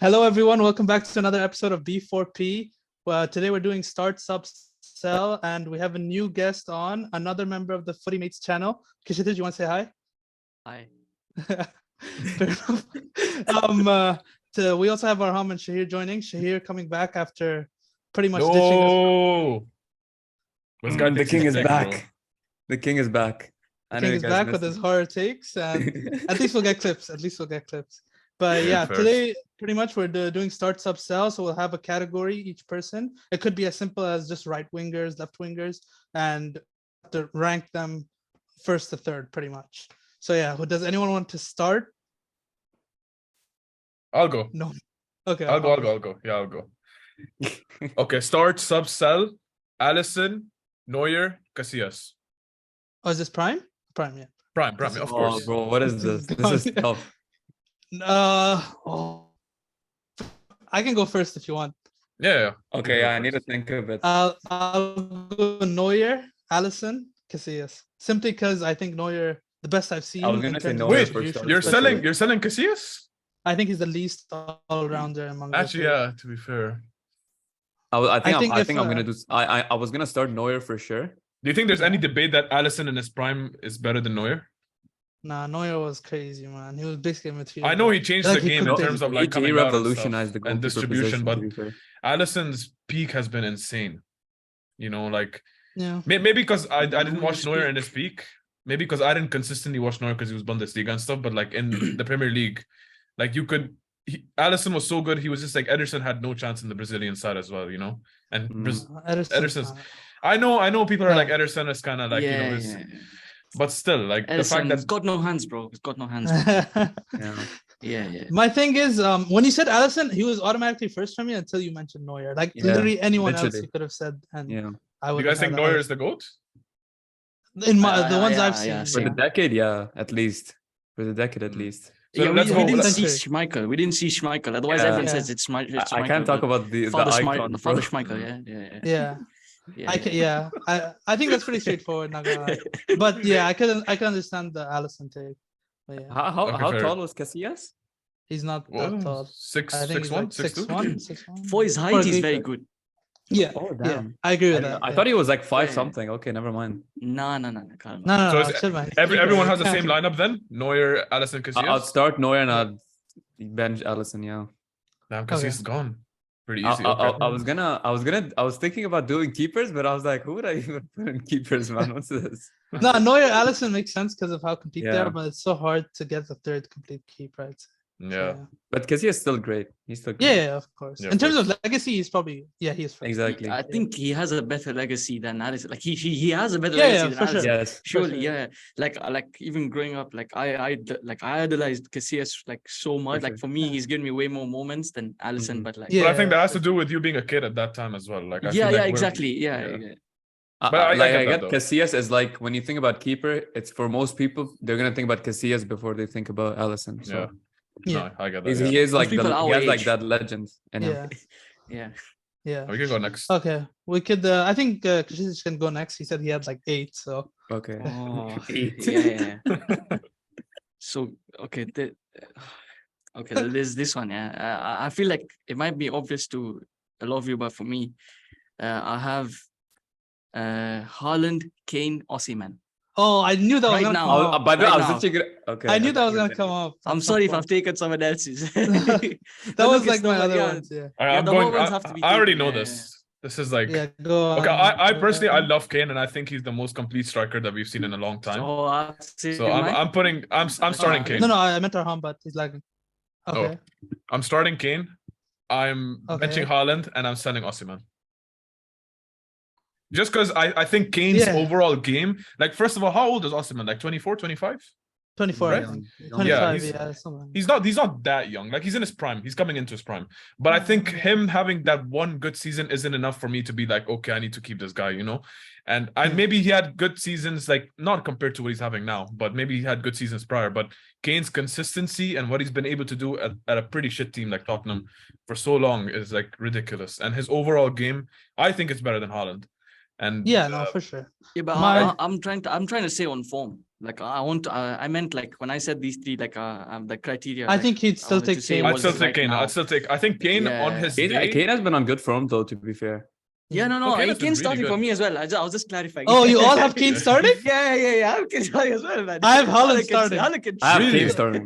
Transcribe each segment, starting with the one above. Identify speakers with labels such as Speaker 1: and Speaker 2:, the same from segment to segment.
Speaker 1: Hello, everyone. Welcome back to another episode of B4P. Today we're doing Start, Sub, Sell, and we have a new guest on, another member of the Footy Mates channel. Kishita, you want to say hi?
Speaker 2: Hi.
Speaker 1: Fair enough. We also have Arham and Shahir joining. Shahir coming back after pretty much ditching us.
Speaker 3: No.
Speaker 4: The king is back. The king is back.
Speaker 1: The king is back with his horror takes, and at least we'll get clips. But yeah, today pretty much we're doing start, sub, sell. So we'll have a category each person. It could be as simple as just right wingers, left wingers, and to rank them first to third, pretty much. So yeah, does anyone want to start?
Speaker 3: I'll go.
Speaker 1: No. Okay.
Speaker 3: I'll go. Yeah, I'll go. Okay, start, sub, sell, Allison, Neuer, Casillas.
Speaker 1: Oh, is this Prime? Prime, yeah.
Speaker 3: Prime, of course.
Speaker 4: Bro, what is this? This is tough.
Speaker 1: I can go first if you want.
Speaker 3: Yeah.
Speaker 4: Okay, yeah, I need to think of it.
Speaker 1: I'll go Neuer, Allison, Casillas. Simply because I think Neuer, the best I've seen.
Speaker 4: I was gonna say Neuer
Speaker 3: Wait,
Speaker 4: first.
Speaker 3: you're selling Casillas?
Speaker 1: I think he's the least all-rounder among
Speaker 3: Actually, yeah, to be fair.
Speaker 4: I think I'm gonna do. I was gonna start Neuer for sure.
Speaker 3: Do you think there's any debate that Allison in his prime is better than Neuer?
Speaker 1: Nah, Neuer was crazy, man. He was basically a material.
Speaker 3: I know he changed the game in terms of like coming out
Speaker 4: revolutionized the
Speaker 3: and distribution, but Allison's peak has been insane. You know, like maybe because I didn't watch Neuer in his peak. Maybe because I didn't consistently watch Neuer because he was Bundesliga and stuff. But like in the Premier League, like Alisson was so good. He was just like Ederson had no chance in the Brazilian side as well. You know, and Ederson's. I know people are like Ederson is kind of like but still, like
Speaker 2: Ederson,
Speaker 3: the fact that
Speaker 2: he's got no hands, bro. He's got no hands. Yeah.
Speaker 1: My thing is, when you said Allison, he was automatically first for me until you mentioned Neuer. Like literally anyone else you could have said, and I would.
Speaker 3: You guys think Neuer is the GOAT?
Speaker 1: In the ones I've seen,
Speaker 4: for the decade, at least.
Speaker 3: So
Speaker 2: we didn't see Schmeichel. Otherwise, everyone says it's Schmeichel.
Speaker 4: I can't talk about the icon.
Speaker 2: Father Schmeichel.
Speaker 1: Yeah. I think that's pretty straightforward. Not gonna lie. But yeah, I can understand the Allison take. But yeah.
Speaker 4: How tall was Casillas?
Speaker 1: He's not that tall.
Speaker 3: 6'1".
Speaker 2: For his height, he's very good.
Speaker 1: Yeah.
Speaker 4: Oh damn.
Speaker 1: I agree with that.
Speaker 4: I thought he was like 5 something. Okay, never mind.
Speaker 2: No.
Speaker 3: So everyone has the same lineup then? Neuer, Allison, Casillas?
Speaker 4: I'll start Neuer and I'll bench Allison. Yeah.
Speaker 3: Damn, Casillas is gone. Pretty easy.
Speaker 4: I was thinking about doing keepers, but I was like, who would I even put in keepers, man? What's this?
Speaker 1: No, Neuer, Allison makes sense because of how complete they are, but it's so hard to get the third complete keeper.
Speaker 3: Yeah.
Speaker 4: But Casillas is still great. He's still great.
Speaker 1: Yeah, of course. In terms of legacy, he's probably he is first.
Speaker 4: Exactly.
Speaker 2: I think he has a better legacy than Allison. Like he has a better legacy than Allison.
Speaker 4: Sure. Yes.
Speaker 2: Surely, yeah. Like even growing up, I idolized Casillas like so much. Like for me, he's given me way more moments than Allison. But like,
Speaker 3: but I think that has to do with you being a kid at that time as well. Like
Speaker 2: exactly.
Speaker 3: But
Speaker 4: I get Casillas as like when you think about keeper, it's for most people they're gonna think about Casillas before they think about Allison. So.
Speaker 3: No, I get that.
Speaker 4: He is like he has like that legend.
Speaker 2: Yeah.
Speaker 3: We can go next.
Speaker 1: Okay, we could. I think Casillas can go next. He said he had like 8. So
Speaker 4: okay.
Speaker 2: 8. Yeah. So okay, there's this one. Yeah, I feel like it might be obvious to a lot of you, but for me, I have Haaland, Kane, Osimhen.
Speaker 1: Oh, I knew that was gonna come up.
Speaker 4: By the way, I was such a okay.
Speaker 1: I knew that was gonna come up.
Speaker 2: I'm sorry if I've taken someone else's.
Speaker 1: That was like my other ones. Yeah.
Speaker 3: I already know this. This is like
Speaker 1: go on.
Speaker 3: Okay. I personally I love Kane and I think he's the most complete striker that we've seen in a long time.
Speaker 2: So I'm
Speaker 3: starting Kane.
Speaker 1: No, I meant Arham, but he's lagging. Okay.
Speaker 3: I'm starting Kane. I'm benching Haaland and I'm selling Osimhen. Just because I think Kane's overall game, like first of all, how old is Osimhen? Like 24, 25?
Speaker 1: 24,
Speaker 3: right?
Speaker 1: 25,
Speaker 3: he's not that young. Like he's in his prime. He's coming into his prime. But I think him having that one good season isn't enough for me to be like, okay, I need to keep this guy, you know? And maybe he had good seasons, like not compared to what he's having now, but maybe he had good seasons prior. But Kane's consistency and what he's been able to do at a pretty shit team like Tottenham for so long is like ridiculous. And his overall game, I think it's better than Haaland. And
Speaker 1: no, for sure.
Speaker 2: Yeah, but I'm trying to say on form. Like I want. I meant like when I said these three, like the criteria.
Speaker 1: I
Speaker 2: like,
Speaker 1: think he'd still take Kane.
Speaker 3: I'd still take Kane. I'd still take. I think Kane on his day.
Speaker 4: Kane has been on good form though, to be fair.
Speaker 2: Yeah, no.
Speaker 3: Kane has been
Speaker 2: Kane starting
Speaker 3: really
Speaker 2: for
Speaker 3: good.
Speaker 2: me as well. I was just clarifying.
Speaker 1: Oh, you all have Kane starting?
Speaker 2: Yeah. I have Kane starting as well, man.
Speaker 1: I have Haaland starting.
Speaker 4: I have Kane starting.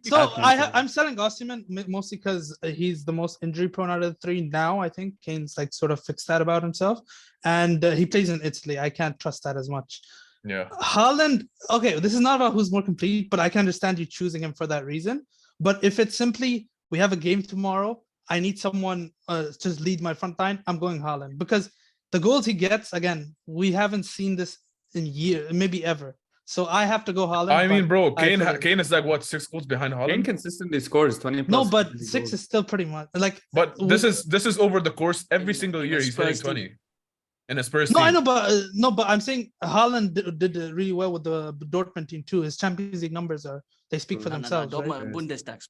Speaker 1: So I'm selling Osimhen mostly because he's the most injury prone out of the three now. I think Kane's like sort of fixed that about himself, and he plays in Italy. I can't trust that as much.
Speaker 3: Yeah.
Speaker 1: Haaland. Okay, this is not about who's more complete, but I can understand you choosing him for that reason. But if it's simply we have a game tomorrow, I need someone to just lead my front line, I'm going Haaland because the goals he gets, again, we haven't seen this in years, maybe ever. So I have to go Haaland.
Speaker 3: I mean, bro, Kane is like what, 6 goals behind Haaland?
Speaker 4: Kane consistently scores 20 plus.
Speaker 1: No, but 6 is still pretty much like.
Speaker 3: But this is over the course every single year he's hitting 20. In his first team.
Speaker 1: I know, but I'm saying Haaland did really well with the Dortmund team too. His Champions League numbers they speak for themselves.
Speaker 2: No,
Speaker 1: right?
Speaker 2: Bundestag.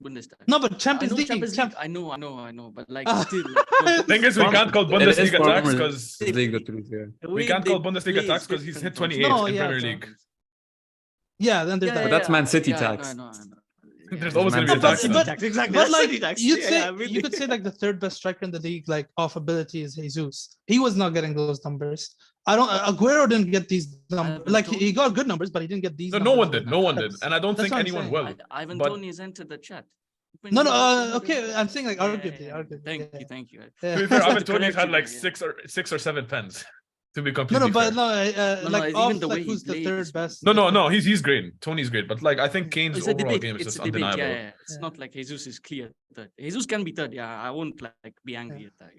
Speaker 1: No, but Champions League.
Speaker 2: I know, but like still.
Speaker 3: Thing is, we can't call Bundesliga tax because we can't call
Speaker 2: Bundesliga
Speaker 3: Bundesliga tax because he's hit 28 in Premier League.
Speaker 1: Yeah, then there's that.
Speaker 4: But that's Man City tax.
Speaker 2: No.
Speaker 3: There's always going to be a tax.
Speaker 2: Exactly.
Speaker 1: But like you could say like the third best striker in the league, like off ability, is Jesus. He was not getting those numbers. Aguero didn't get these numbers. Like he got good numbers, but he didn't get these.
Speaker 3: No one did, and I don't think anyone will.
Speaker 2: Ivan Toney has entered the chat.
Speaker 1: No. Okay, I'm saying like arguably.
Speaker 2: Thank you.
Speaker 3: To be fair, Ivan Toney's had like 6 or 7 pens. To be completely
Speaker 1: fair.
Speaker 2: Like
Speaker 1: off, like who's the third best?
Speaker 3: No, he's great. Tony's great, but like I think Kane's overall game is just undeniable.
Speaker 2: Yeah. It's not like Jesus is clear third. Jesus can be third. Yeah, I won't like be angry at that.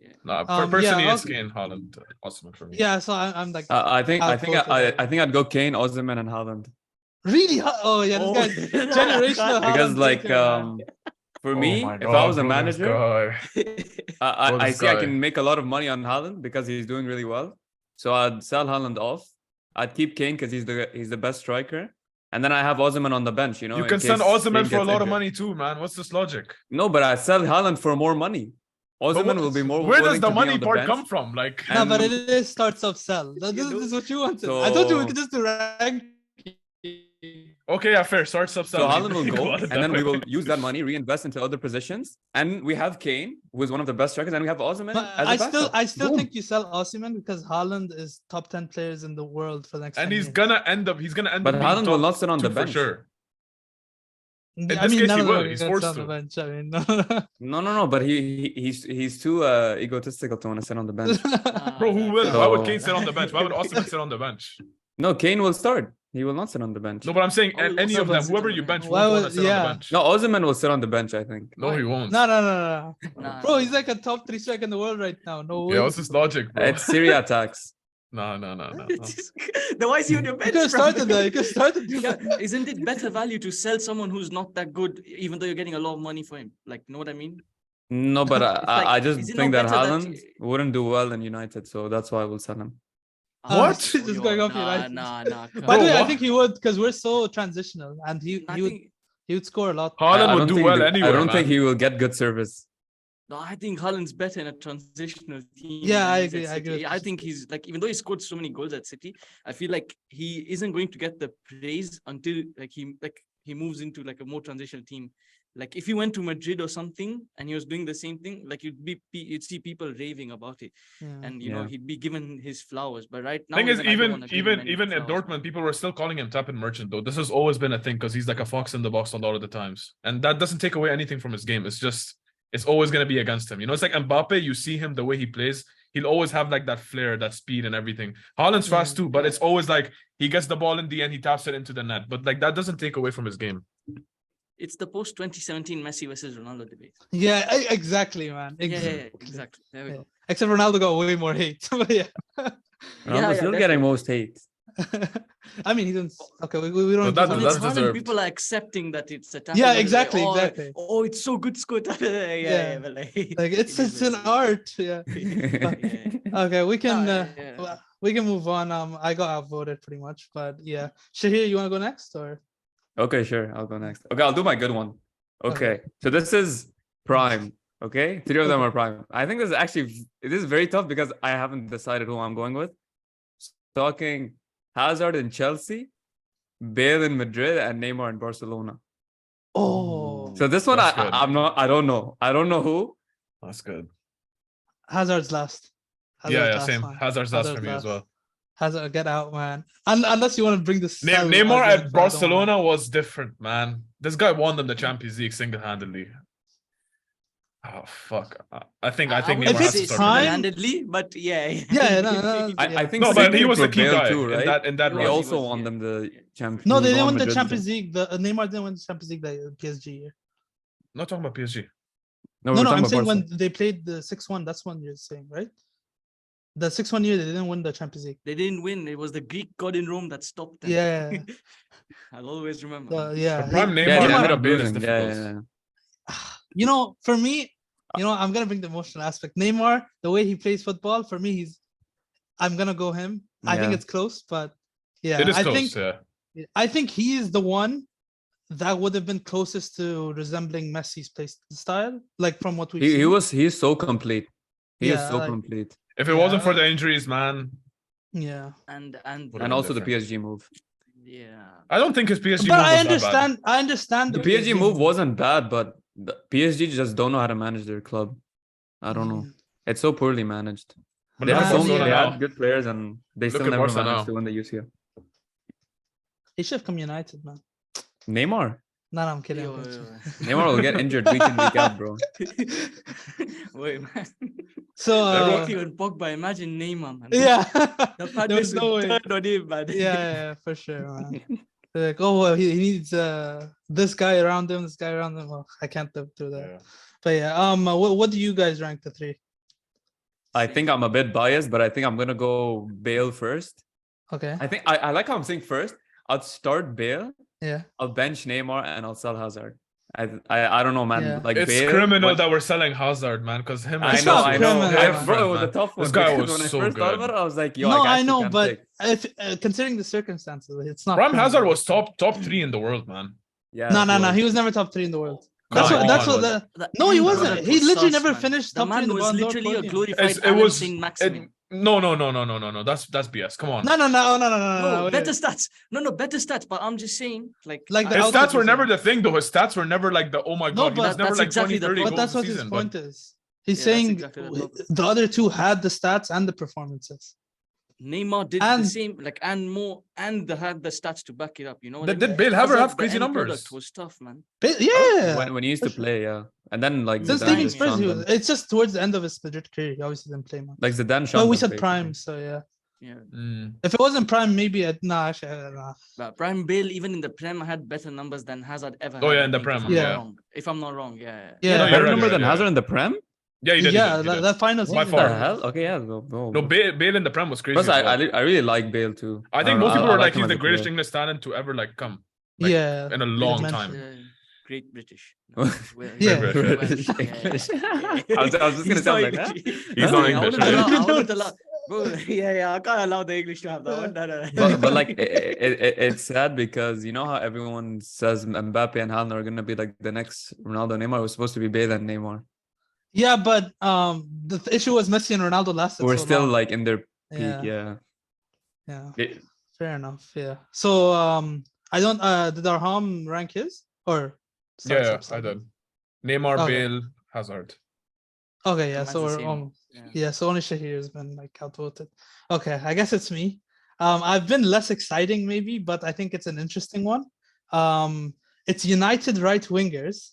Speaker 3: Yeah. Personally, it's Kane, Haaland, Osimhen for me.
Speaker 1: Yeah, so I'm like.
Speaker 4: I think I'd go Kane, Osimhen, and Haaland.
Speaker 1: Really? Oh yeah, this guy's generational.
Speaker 4: Because like for me, if I was a manager, I see I can make a lot of money on Haaland because he's doing really well. So I'd sell Haaland off. I'd keep Kane because he's the best striker. And then I have Osimhen on the bench, you know.
Speaker 3: You can sell Osimhen for a lot of money too, man. What's this logic?
Speaker 4: No, but I sell Haaland for more money. Osimhen will be more.
Speaker 3: Where does the money part come from? Like,
Speaker 1: no, but it is starts off sell. This is what you wanted. I thought you could just do rank.
Speaker 3: Okay, yeah, fair. Start sub.
Speaker 4: So Haaland will go, and then we will use that money, reinvest into other positions, and we have Kane, who is one of the best strikers, and we have Osimhen.
Speaker 1: I still think you sell Osimhen because Haaland is top 10 players in the world for the next.
Speaker 3: And he's gonna end up.
Speaker 4: But Haaland will not sit on the bench
Speaker 3: for sure.
Speaker 1: In this case, he will. He's forced to.
Speaker 2: Bench.
Speaker 1: I mean,
Speaker 4: no. But he's too egotistical to want to sit on the bench.
Speaker 3: Bro, who will? Why would Kane sit on the bench? Why would Osimhen sit on the bench?
Speaker 4: No, Kane will start. He will not sit on the bench.
Speaker 3: No, but I'm saying any of them, whoever you bench, won't want to sit on the bench.
Speaker 4: No, Osimhen will sit on the bench, I think.
Speaker 3: No, he won't.
Speaker 1: No. Bro, he's like a top 3 striker in the world right now. No way.
Speaker 3: Yeah, what's this logic, bro?
Speaker 4: It's Syria tax.
Speaker 3: No.
Speaker 2: Then why is he on your bench?
Speaker 1: You could have started.
Speaker 2: Isn't it better value to sell someone who's not that good, even though you're getting a lot of money for him? Like, you know what I mean?
Speaker 4: No, but I just think that Haaland wouldn't do well in United, so that's why I will sell him.
Speaker 3: What?
Speaker 1: Just going off United.
Speaker 2: Nah.
Speaker 1: By the way, I think he would because we're so transitional, and he would score a lot.
Speaker 3: Haaland would do well anyway.
Speaker 4: I don't think he will get good service.
Speaker 2: No, I think Haaland's better in a transitional team.
Speaker 1: Yeah, I agree.
Speaker 2: I think he's like, even though he scored so many goals at City, I feel like he isn't going to get the praise until he moves into like a more transitional team. Like if he went to Madrid or something and he was doing the same thing, like you'd see people raving about it, and you know he'd be given his flowers. But right now,
Speaker 3: thing is, even at Dortmund, people were still calling him tap-in merchant. Though this has always been a thing because he's like a fox in the box a lot of the times, and that doesn't take away anything from his game. It's always going to be against him. You know, it's like Mbappe. You see him the way he plays. He'll always have like that flair, that speed, and everything. Haaland's fast too, but it's always like he gets the ball in the end, he taps it into the net. But like that doesn't take away from his game.
Speaker 2: It's the post 2017 Messi versus Ronaldo debate.
Speaker 1: Yeah, exactly, man.
Speaker 2: Exactly. There we go.
Speaker 1: Except Ronaldo got way more hate. But yeah.
Speaker 4: Ronaldo's still getting most hate.
Speaker 1: I mean, he didn't. Okay, we don't.
Speaker 2: It's fun when people are accepting that it's a tackle.
Speaker 1: Yeah, exactly.
Speaker 2: Oh, it's so good, score. But like
Speaker 1: it's an art. Yeah. Okay, we can move on. I got outvoted pretty much, but yeah. Shahir, you want to go next or?
Speaker 4: Okay, sure. I'll go next. Okay, I'll do my good one. Okay. So this is prime. Okay, 3 of them are prime. I think this is very tough because I haven't decided who I'm going with. Talking Hazard in Chelsea Bale in Madrid and Neymar in Barcelona.
Speaker 1: Oh.
Speaker 4: So this one, I don't know. I don't know who.
Speaker 3: That's good.
Speaker 1: Hazard's last.
Speaker 3: Yeah, same. Hazard's last for me as well.
Speaker 1: Hazard, get out, man. Unless you want to bring this.
Speaker 3: Neymar at Barcelona was different, man. This guy won them the Champions League single-handedly. Oh fuck! I think Neymar has to start
Speaker 2: single-handedly, but yeah.
Speaker 1: No.
Speaker 4: I think
Speaker 3: no, but he was the key guy
Speaker 4: too, right?
Speaker 3: in that
Speaker 4: he
Speaker 3: run.
Speaker 4: also won them the Champions.
Speaker 1: No, they didn't win the Champions League. Neymar didn't win the Champions League that PSG year.
Speaker 3: Not talking about PSG.
Speaker 1: No, I'm saying when they played the 6-1. That's one you're saying, right? The 6-1 year they didn't win the Champions League.
Speaker 2: They didn't win. It was the Greek god in Rome that stopped them.
Speaker 1: Yeah.
Speaker 2: I'll always remember.
Speaker 3: The prime Neymar ended up losing.
Speaker 1: You know, for me, I'm gonna bring the emotional aspect. Neymar, the way he plays football, for me, I'm gonna go him. I think it's close, but
Speaker 3: it is close.
Speaker 1: I think he is the one that would have been closest to resembling Messi's play style, like from what we.
Speaker 4: He's so complete. He is so complete.
Speaker 3: If it wasn't for the injuries, man.
Speaker 1: Yeah.
Speaker 2: And
Speaker 4: also the PSG move.
Speaker 2: Yeah.
Speaker 3: I don't think his PSG
Speaker 1: but
Speaker 3: move
Speaker 1: I
Speaker 3: was
Speaker 1: understand.
Speaker 3: that bad.
Speaker 1: I understand
Speaker 4: the PSG move wasn't bad, but the PSG just don't know how to manage their club. I don't know. It's so poorly managed.
Speaker 3: But
Speaker 4: they had good players and they still never managed to win the UCL.
Speaker 1: He should have come United, man.
Speaker 4: Neymar?
Speaker 1: No, I'm kidding.
Speaker 4: Neymar will get injured week in, week out, bro.
Speaker 2: Wait, man.
Speaker 1: So,
Speaker 2: even Pogba, imagine Neymar, man.
Speaker 1: Yeah.
Speaker 2: The fact is no way. On him, man.
Speaker 1: Yeah, for sure, man. Like, oh, well, he needs this guy around him, this guy around him. Well, I can't live through that. Yeah. But yeah, what do you guys rank the three?
Speaker 4: I think I'm a bit biased, but I think I'm gonna go Bale first.
Speaker 1: Okay.
Speaker 4: I think I like how I'm saying first. I'll start Bale.
Speaker 1: Yeah.
Speaker 4: I'll bench Neymar and I'll sell Hazard. I don't know, man.
Speaker 1: Yeah.
Speaker 4: Like
Speaker 3: it's
Speaker 4: Bale,
Speaker 3: criminal that we're selling Hazard, man. Because him.
Speaker 4: I know. Bro, it was a tough one.
Speaker 3: This guy was
Speaker 4: when I
Speaker 3: so
Speaker 4: first
Speaker 3: good.
Speaker 4: thought about it, I was like, yo,
Speaker 1: no, I know, but if considering the circumstances, it's not.
Speaker 3: Prime Hazard was top 3 in the world, man.
Speaker 1: Yeah. No. He was never top 3 in the world. That's what. No, he wasn't. He literally never finished top 3 in the world.
Speaker 2: The man was literally a glorified Allen Maximin.
Speaker 3: No. That's BS. Come on.
Speaker 1: No.
Speaker 2: Better stats. No, better stats. But I'm just saying, like
Speaker 3: his stats were never the thing, though. His stats were never like the oh my god. He was never like 20, 30 goals.
Speaker 1: But that's what his point is. He's saying the other two had the stats and the performances.
Speaker 2: Neymar did the same, like, and more, and they had the stats to back it up. You know,
Speaker 3: did Bale ever have crazy numbers?
Speaker 2: It was tough, man.
Speaker 1: Yeah,
Speaker 4: when he used to play, and then like
Speaker 1: since leaving Spurs, it's just towards the end of his Madrid career. He obviously didn't play much.
Speaker 4: Like Zidane.
Speaker 1: But we said prime, so yeah. If it wasn't prime, maybe
Speaker 2: But prime Bale, even in the Prem, had better numbers than Hazard ever.
Speaker 3: Oh yeah, in the Prem.
Speaker 2: If I'm not wrong,
Speaker 4: better number than Hazard in the Prem.
Speaker 3: Yeah, he did.
Speaker 1: That final season.
Speaker 3: By far.
Speaker 4: What the hell? Okay, yeah. Go.
Speaker 3: No, Bale in the Prem was crazy.
Speaker 4: Plus, I really like Bale too.
Speaker 3: I think most people are like he's the greatest English talent to ever like come. Like, in a long time.
Speaker 2: Great British.
Speaker 4: British English. I was just gonna sound like that.
Speaker 3: He's not English.
Speaker 2: I can't allow the English to have that one.
Speaker 4: But like it's sad because you know how everyone says Mbappe and Haaland are gonna be like the next Ronaldo. Neymar was supposed to be Bale and Neymar.
Speaker 1: Yeah, but the issue was Messi and Ronaldo lasted.
Speaker 4: We're still like in their peak, yeah.
Speaker 1: Fair enough. Yeah. So I don't. Did Arham rank his or?
Speaker 3: Yeah, I did. Neymar, Bale, Hazard.
Speaker 1: Okay, yeah. So we're so only Shahir has been like outvoted. Okay, I guess it's me. I've been less exciting maybe, but I think it's an interesting one. It's United right wingers.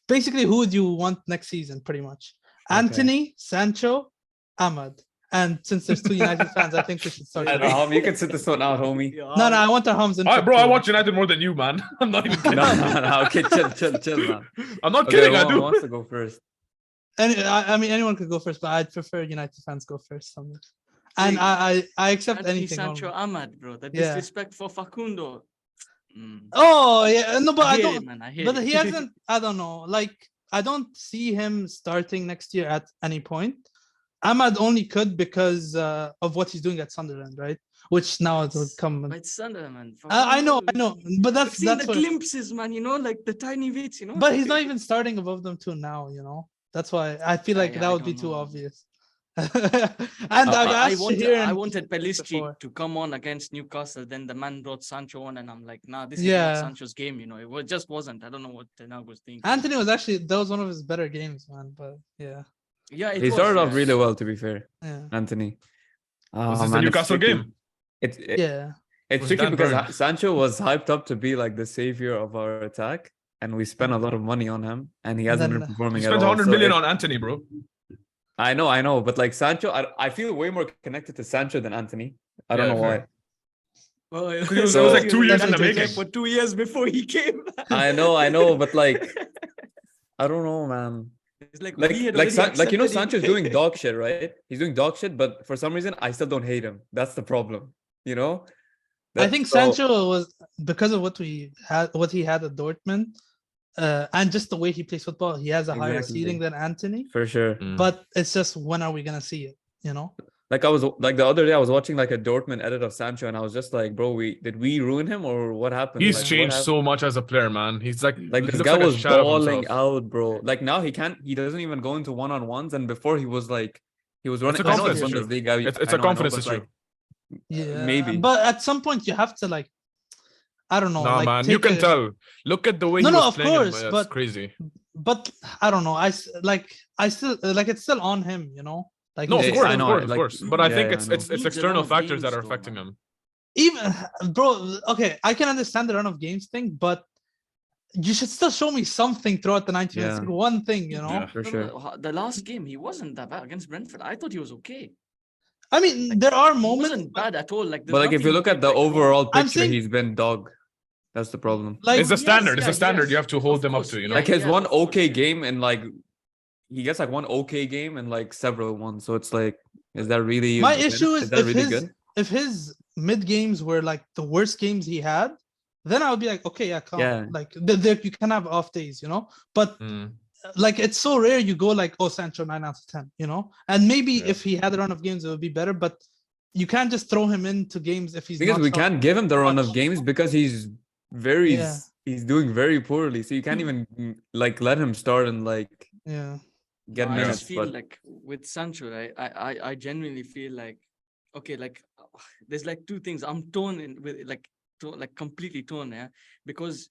Speaker 1: Basically, who would you want next season? Pretty much, Anthony, Sancho, Ahmad. And since there's 2 United fans, I think we should start.
Speaker 4: You can sit this one out, homie.
Speaker 1: No, I want Arham's in.
Speaker 3: Bro, I watch United more than you, man. I'm not even kidding.
Speaker 4: No. Okay, chill, man.
Speaker 3: I'm not kidding. I do.
Speaker 4: Who wants to go first?
Speaker 1: I mean, anyone could go first, but I'd prefer United fans go first. And I accept
Speaker 2: Anthony,
Speaker 1: anything.
Speaker 2: Sancho, Ahmad, bro. The disrespect for Facundo.
Speaker 1: Oh yeah, no, but I don't.
Speaker 2: But
Speaker 1: he hasn't. I don't know. Like, I don't see him starting next year at any point. Ahmad only could because of what he's doing at Sunderland, right? Which now it will come.
Speaker 2: But it's Sunderland, man.
Speaker 1: I know, but that's
Speaker 2: the glimpses, man. You know, like the tiny bits, you know.
Speaker 1: But he's not even starting above them too now, you know. That's why I feel like that would be too obvious. And
Speaker 2: I wanted Pelistri to come on against Newcastle. Then the man brought Sancho on, and I'm like, nah, this is not Sancho's game. It just wasn't. I don't know what Ten Hag was thinking.
Speaker 1: Anthony was actually, that was one of his better games, man. But yeah,
Speaker 4: he started off really well, to be fair.
Speaker 1: Yeah,
Speaker 4: Anthony.
Speaker 3: Was this the Newcastle game?
Speaker 4: It's
Speaker 3: Was
Speaker 4: tricky
Speaker 3: Dan
Speaker 4: because
Speaker 3: burned?
Speaker 4: Sancho was hyped up to be like the savior of our attack, and we spent a lot of money on him, and he hasn't been performing
Speaker 3: You
Speaker 4: at
Speaker 3: spent
Speaker 4: all.
Speaker 3: 100 million on Anthony, bro.
Speaker 4: I know, but like Sancho, I feel way more connected to Sancho than Anthony. I don't know why.
Speaker 2: Well,
Speaker 3: it was like 2 years in the making.
Speaker 2: For 2 years before he came.
Speaker 4: I know, but like, I don't know, man.
Speaker 2: It's like
Speaker 4: Sancho's doing dog shit, right? He's doing dog shit, but for some reason, I still don't hate him. That's the problem,
Speaker 1: I think Sancho was, because of what he had at Dortmund, and just the way he plays football, he has a higher ceiling than Anthony.
Speaker 4: For sure.
Speaker 1: But it's just, when are we gonna see it?
Speaker 4: Like the other day, I was watching like a Dortmund edit of Sancho, and I was just like, bro, did we ruin him or what happened?
Speaker 3: He's changed so much as a player, man. He's like
Speaker 4: this guy was balling out, bro. Like now he doesn't even go into one-on-ones, and before he was running.
Speaker 3: It's a confidence issue. It's a confidence issue.
Speaker 1: Yeah,
Speaker 4: maybe.
Speaker 1: But at some point you have to I don't know.
Speaker 3: Nah, man, you can tell. Look at the way he was playing. Of course, it's crazy.
Speaker 1: But I don't know. I still it's still on him, Like,
Speaker 3: no, of course. But I think it's external factors that are affecting him.
Speaker 1: Even, bro, okay, I can understand the run of games thing, but you should still show me something throughout the 90 minutes. Like one thing,
Speaker 3: Yeah,
Speaker 4: for sure.
Speaker 2: The last game, he wasn't that bad against Brentford. I thought he was okay.
Speaker 1: I mean, there are
Speaker 2: He
Speaker 1: moments.
Speaker 2: wasn't bad at all.
Speaker 4: But like, if you look at the overall picture, he's been dog. That's the problem.
Speaker 1: Like,
Speaker 3: it's a standard. It's a standard. You have to hold them up to,
Speaker 4: Like his one okay game, and like he gets like one okay game and like several ones. So it's like, is that really?
Speaker 1: My issue is
Speaker 4: that really good?
Speaker 1: If his mid games were like the worst games he had, then I would be like, okay, yeah, come on. Like you can have off days, But like, it's so rare you go like, oh, Sancho 9 out of 10, And maybe if he had a run of games, it would be better. But you can't just throw him into games if he's
Speaker 4: because
Speaker 1: not
Speaker 4: we can't give him the run of games because he's he's doing very poorly. So you can't even like let him start and like get minutes.
Speaker 2: I just feel like with Sancho, I genuinely feel like, okay, like there's like two things. I'm torn in with like completely torn, because.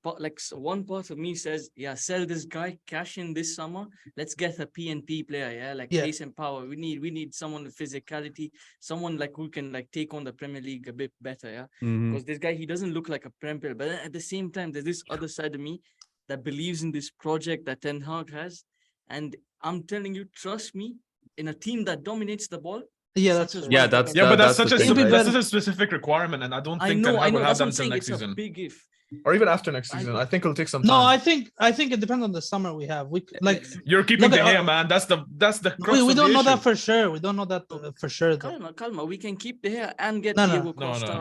Speaker 2: But like one part of me says, sell this guy, cash in this summer. Let's get a PNP player, pace and power. We need someone with physicality, someone like who can like take on the Premier League a bit better, Because this guy, he doesn't look like a Prem player, but at the same time, there's this other side of me that believes in this project that Ten Hag has, and I'm telling you, trust me, in a team that dominates the ball.
Speaker 4: But
Speaker 3: that's such a specific requirement, and I don't think Ten Hag will have them until next season.
Speaker 2: Big if.
Speaker 3: Or even after next season. I think it'll take some time.
Speaker 1: No, I think it depends on the summer we have.
Speaker 3: You're keeping De Gea, man. That's the
Speaker 1: we don't know that for sure. We don't know that for sure.
Speaker 2: Calma. We can keep De Gea and get
Speaker 1: Diego
Speaker 2: Costa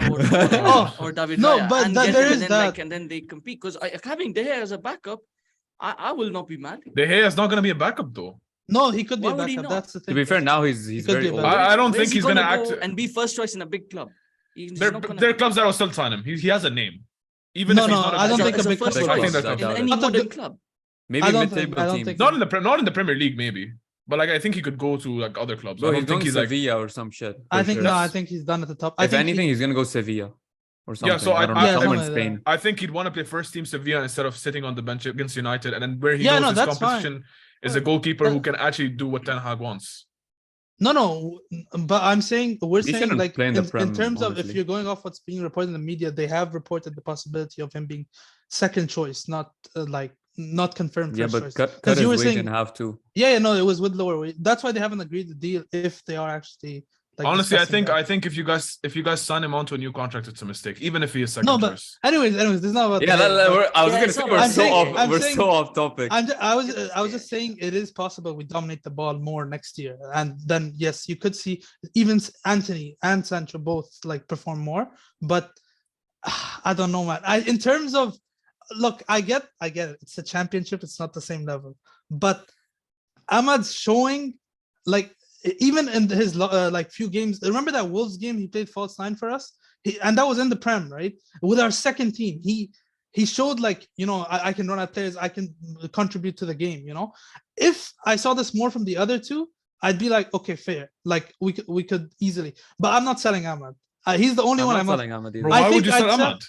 Speaker 2: or David
Speaker 1: No,
Speaker 2: Raya,
Speaker 1: but
Speaker 2: and
Speaker 1: there is that.
Speaker 2: and then they compete. Because having De Gea as a backup, I will not be mad.
Speaker 3: De Gea is not going to be a backup though.
Speaker 1: No, he could be a backup. That's the thing.
Speaker 4: To be fair, now he's very old.
Speaker 3: I don't think he's going to act
Speaker 2: and be first choice in a big club.
Speaker 3: There are clubs that will still sign him. He has a name. Even if he's not
Speaker 1: I don't think a big club.
Speaker 3: I think that's
Speaker 2: in any modern club.
Speaker 4: Maybe mid-table team.
Speaker 3: Not in the Premier League, maybe. But like, I think he could go to like other clubs.
Speaker 4: I don't think he's Sevilla or some shit.
Speaker 1: I think he's done at the top.
Speaker 4: If anything, he's gonna go Sevilla or something.
Speaker 3: Yeah, so
Speaker 4: I don't know, somewhere in Spain.
Speaker 3: I think he'd want to play first team Sevilla instead of sitting on the bench against United, and then where he goes, his competition is a goalkeeper who can actually do what Ten Hag wants.
Speaker 1: No, but I'm saying we're saying like in terms of, if you're going off what's being reported in the media, they have reported the possibility of him being second choice, not not confirmed first choice.
Speaker 4: Cut his wage in half too.
Speaker 1: No, it was with lower wage. That's why they haven't agreed the deal if they are actually.
Speaker 3: Honestly, I think if you guys sign him onto a new contract, it's a mistake, even if he is second choice.
Speaker 1: Anyways, this is not about.
Speaker 4: I was gonna say we're so off topic.
Speaker 1: I was just saying it is possible we dominate the ball more next year, and then yes, you could see even Anthony and Sancho both like perform more. But I don't know, man. In terms of, look, I get it. It's a championship. It's not the same level, but Ahmad's showing like. Even in his like few games, remember that Wolves game he played false nine for us, and that was in the Prem, right? With our second team, he showed like, I can run at players, I can contribute to the game. If I saw this more from the other two, I'd be like, okay, fair. Like we could easily, but I'm not selling Ahmad. He's the only one I'm
Speaker 4: selling Ahmad either.
Speaker 3: Bro, why would you sell Ahmad?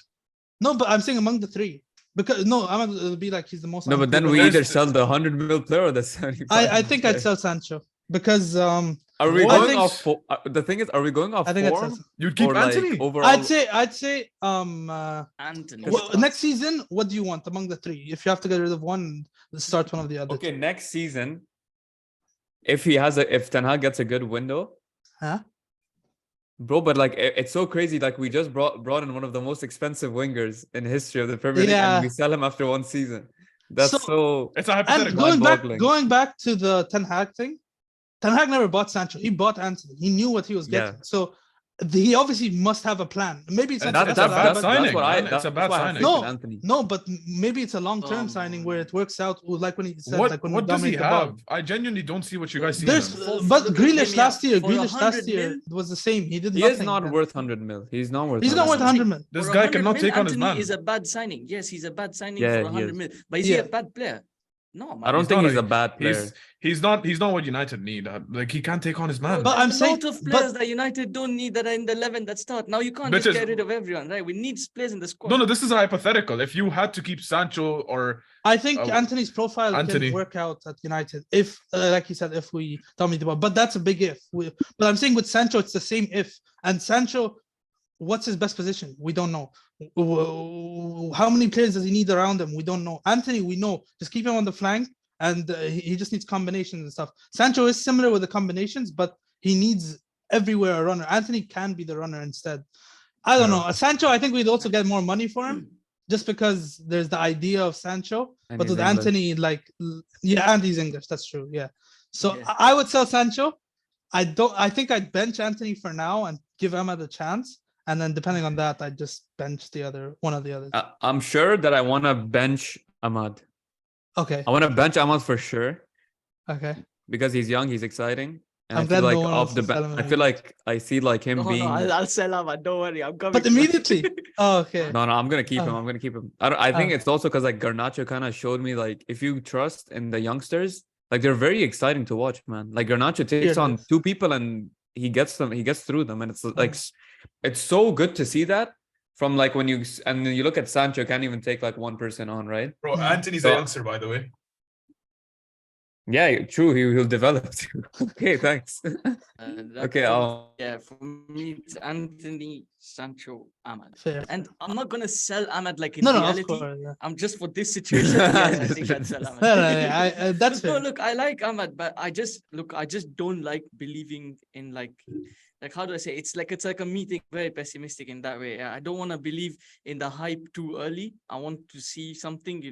Speaker 1: No, but I'm saying among the three. Because no, Ahmad will be like he's the most.
Speaker 4: No, but then we either sell the 100 mil player or the 75.
Speaker 1: I think I'd sell Sancho because
Speaker 4: Are we going off? The thing is, are we going off?
Speaker 1: I think
Speaker 4: form?
Speaker 3: You'd keep Anthony.
Speaker 4: Like, overall?
Speaker 1: I'd say
Speaker 2: Anthony.
Speaker 1: Well, next season, what do you want among the three? If you have to get rid of one, start one of the other.
Speaker 4: Okay, next season, if Ten Hag gets a good window, bro, but like it's so crazy. Like we just brought in one of the most expensive wingers in history of the Premier League, and we sell him after one season. That's so
Speaker 3: it's a hypothetical.
Speaker 1: And going back to the Ten Hag thing, Ten Hag never bought Sancho. He bought Anthony. He knew what he was getting. So he obviously must have a plan. Maybe it's
Speaker 3: that's a bad signing. It's a bad signing.
Speaker 1: No, but maybe it's a long-term signing where it works out. Like when he said,
Speaker 3: what does he have? I genuinely don't see what you guys see.
Speaker 1: But Grealish last year was the same. He did.
Speaker 4: He is not worth 100 mil. He's not worth.
Speaker 1: He's not worth 100 mil.
Speaker 3: This guy cannot take on his man.
Speaker 2: Anthony is a bad signing. Yes, he's a bad signing for 100 mil. But is he a bad player? No, man.
Speaker 4: I don't think he's a bad player.
Speaker 3: He's not what United need. Like he can't take on his man.
Speaker 1: But I'm saying
Speaker 2: a lot of players that United don't need that are in the 11 that start. Now you can't just get rid of everyone, right? We need players in the squad.
Speaker 3: No, this is a hypothetical. If you had to keep Sancho or
Speaker 1: I think Anthony's profile can work out at United if, like he said, if we dominate the ball. But that's a big if. But I'm saying with Sancho, it's the same if. And Sancho, what's his best position? We don't know. How many players does he need around him? We don't know. Anthony, we know. Just keep him on the flank, and he just needs combinations and stuff. Sancho is similar with the combinations, but he needs everywhere a runner. Anthony can be the runner instead. I don't know. Sancho, I think we'd also get more money for him, just because there's the idea of Sancho. But with Anthony, and he's English. That's true. Yeah. So I would sell Sancho. I think I'd bench Anthony for now and give Ahmad a chance. And then depending on that, I just bench one of the others.
Speaker 4: I'm sure that I want to bench Ahmad.
Speaker 1: Okay.
Speaker 4: I want to bench Ahmad for sure.
Speaker 1: Okay.
Speaker 4: Because he's young, he's exciting. And
Speaker 1: I'm
Speaker 4: I feel
Speaker 1: glad
Speaker 4: like off the bat, I feel like I see like him being.
Speaker 2: No, I'll sell Ahmad. Don't worry, I'm coming.
Speaker 1: But immediately. Oh, okay.
Speaker 4: No, I'm gonna keep him. I'm gonna keep him. I think it's also because like Garnacho kind of showed me like if you trust in the youngsters, like they're very exciting to watch, man. Like Garnacho takes on two people and he gets through them, and it's like it's so good to see that from like when you look at Sancho, can't even take like one person on, right?
Speaker 3: Bro, Anthony's a youngster, by the way.
Speaker 4: Yeah, true. He'll develop too. Okay, thanks. Okay,
Speaker 2: for me it's Anthony, Sancho, Ahmad.
Speaker 1: Fair.
Speaker 2: And I'm not gonna sell Ahmad like in
Speaker 1: reality.
Speaker 2: Of course, I'm just for this situation. I think I'd sell Ahmad.
Speaker 1: No, that's fair.
Speaker 2: Look, I like Ahmad, but I just don't like believing in like how do I say? It's like a meeting, very pessimistic in that way. I don't want to believe in the hype too early. I want to see something,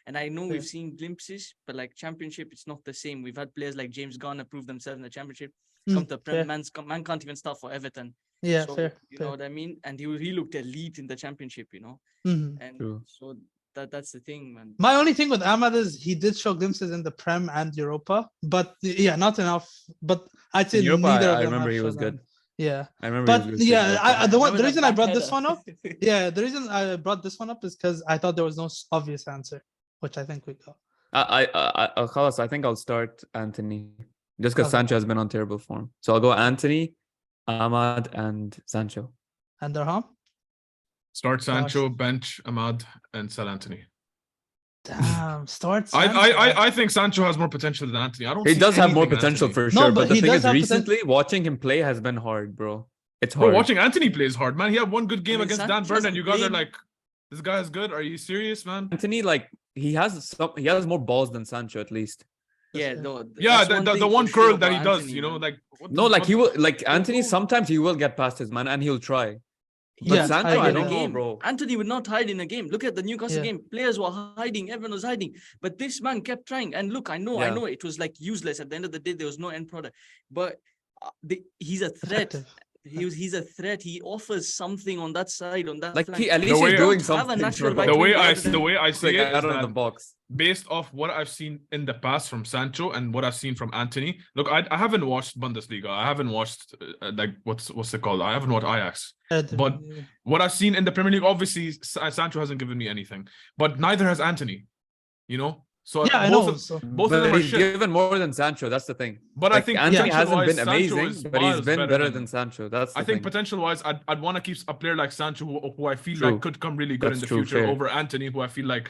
Speaker 2: and I know we've seen glimpses, but like championship, it's not the same. We've had players like James Garner prove themselves in the championship. Come to Prem, man can't even start for Everton.
Speaker 1: Yeah,
Speaker 2: so,
Speaker 1: fair.
Speaker 2: You know what I mean? And he looked elite in the championship,
Speaker 1: Mm-hmm.
Speaker 2: And so that's the thing, man.
Speaker 1: My only thing with Ahmad is he did show glimpses in the Prem and Europa, but not enough. But I'd say
Speaker 4: Europa,
Speaker 1: neither of them.
Speaker 4: I remember he was good.
Speaker 1: Yeah,
Speaker 4: I remember.
Speaker 1: But the reason I brought this one up, the reason I brought this one up is because I thought there was no obvious answer, which I think we got.
Speaker 4: I think I'll start Anthony, just because Sancho has been on terrible form. So I'll go Anthony, Ahmad, and Sancho.
Speaker 1: And Darham?
Speaker 3: Start Sancho, bench Ahmad, and sell Anthony.
Speaker 1: Damn, start Sancho.
Speaker 3: I think Sancho has more potential than Anthony.
Speaker 4: He does have more potential for sure, but the thing is, recently watching him play has been hard, bro. It's hard.
Speaker 3: Bro, watching Anthony play is hard, man. He had one good game against Dan Burn, and you guys are like, this guy is good. Are you serious, man?
Speaker 4: Anthony, like he has more balls than Sancho at least.
Speaker 2: Yeah,
Speaker 3: the one curl that he does,
Speaker 4: he will Anthony. Sometimes he will get past his man, and he'll try. But Sancho, I don't know, bro.
Speaker 2: Anthony would not hide in a game. Look at the Newcastle game. Players were hiding. Everyone was hiding. But this man kept trying. And look, I know it was like useless. At the end of the day, there was no end product. But he's a threat. He's a threat. He offers something on that side, on that flank.
Speaker 4: At least he's doing something.
Speaker 3: The way I see it
Speaker 4: out of the box.
Speaker 3: Based off what I've seen in the past from Sancho and what I've seen from Anthony. Look, I haven't watched Bundesliga. I haven't watched what's it called? I haven't watched Ajax. But what I've seen in the Premier League, obviously Sancho hasn't given me anything. But neither has Anthony. So
Speaker 1: Yeah, I
Speaker 3: both
Speaker 1: know.
Speaker 3: of,
Speaker 1: So
Speaker 3: both of
Speaker 4: But
Speaker 3: them are
Speaker 4: he's
Speaker 3: shit.
Speaker 4: given more than Sancho. That's the thing.
Speaker 3: But I think
Speaker 4: Anthony hasn't
Speaker 3: potential-wise,
Speaker 4: been
Speaker 3: Sancho
Speaker 4: amazing,
Speaker 3: is
Speaker 4: but he's
Speaker 3: miles
Speaker 4: been
Speaker 3: better
Speaker 4: better
Speaker 3: than-
Speaker 4: than Sancho. That's the
Speaker 3: I think
Speaker 4: thing.
Speaker 3: potential-wise, I'd want to keep a player like Sancho who I feel
Speaker 4: True.
Speaker 3: like could come really good
Speaker 4: That's
Speaker 3: in the
Speaker 4: true,
Speaker 3: future
Speaker 4: fair.
Speaker 3: over Anthony, who I feel like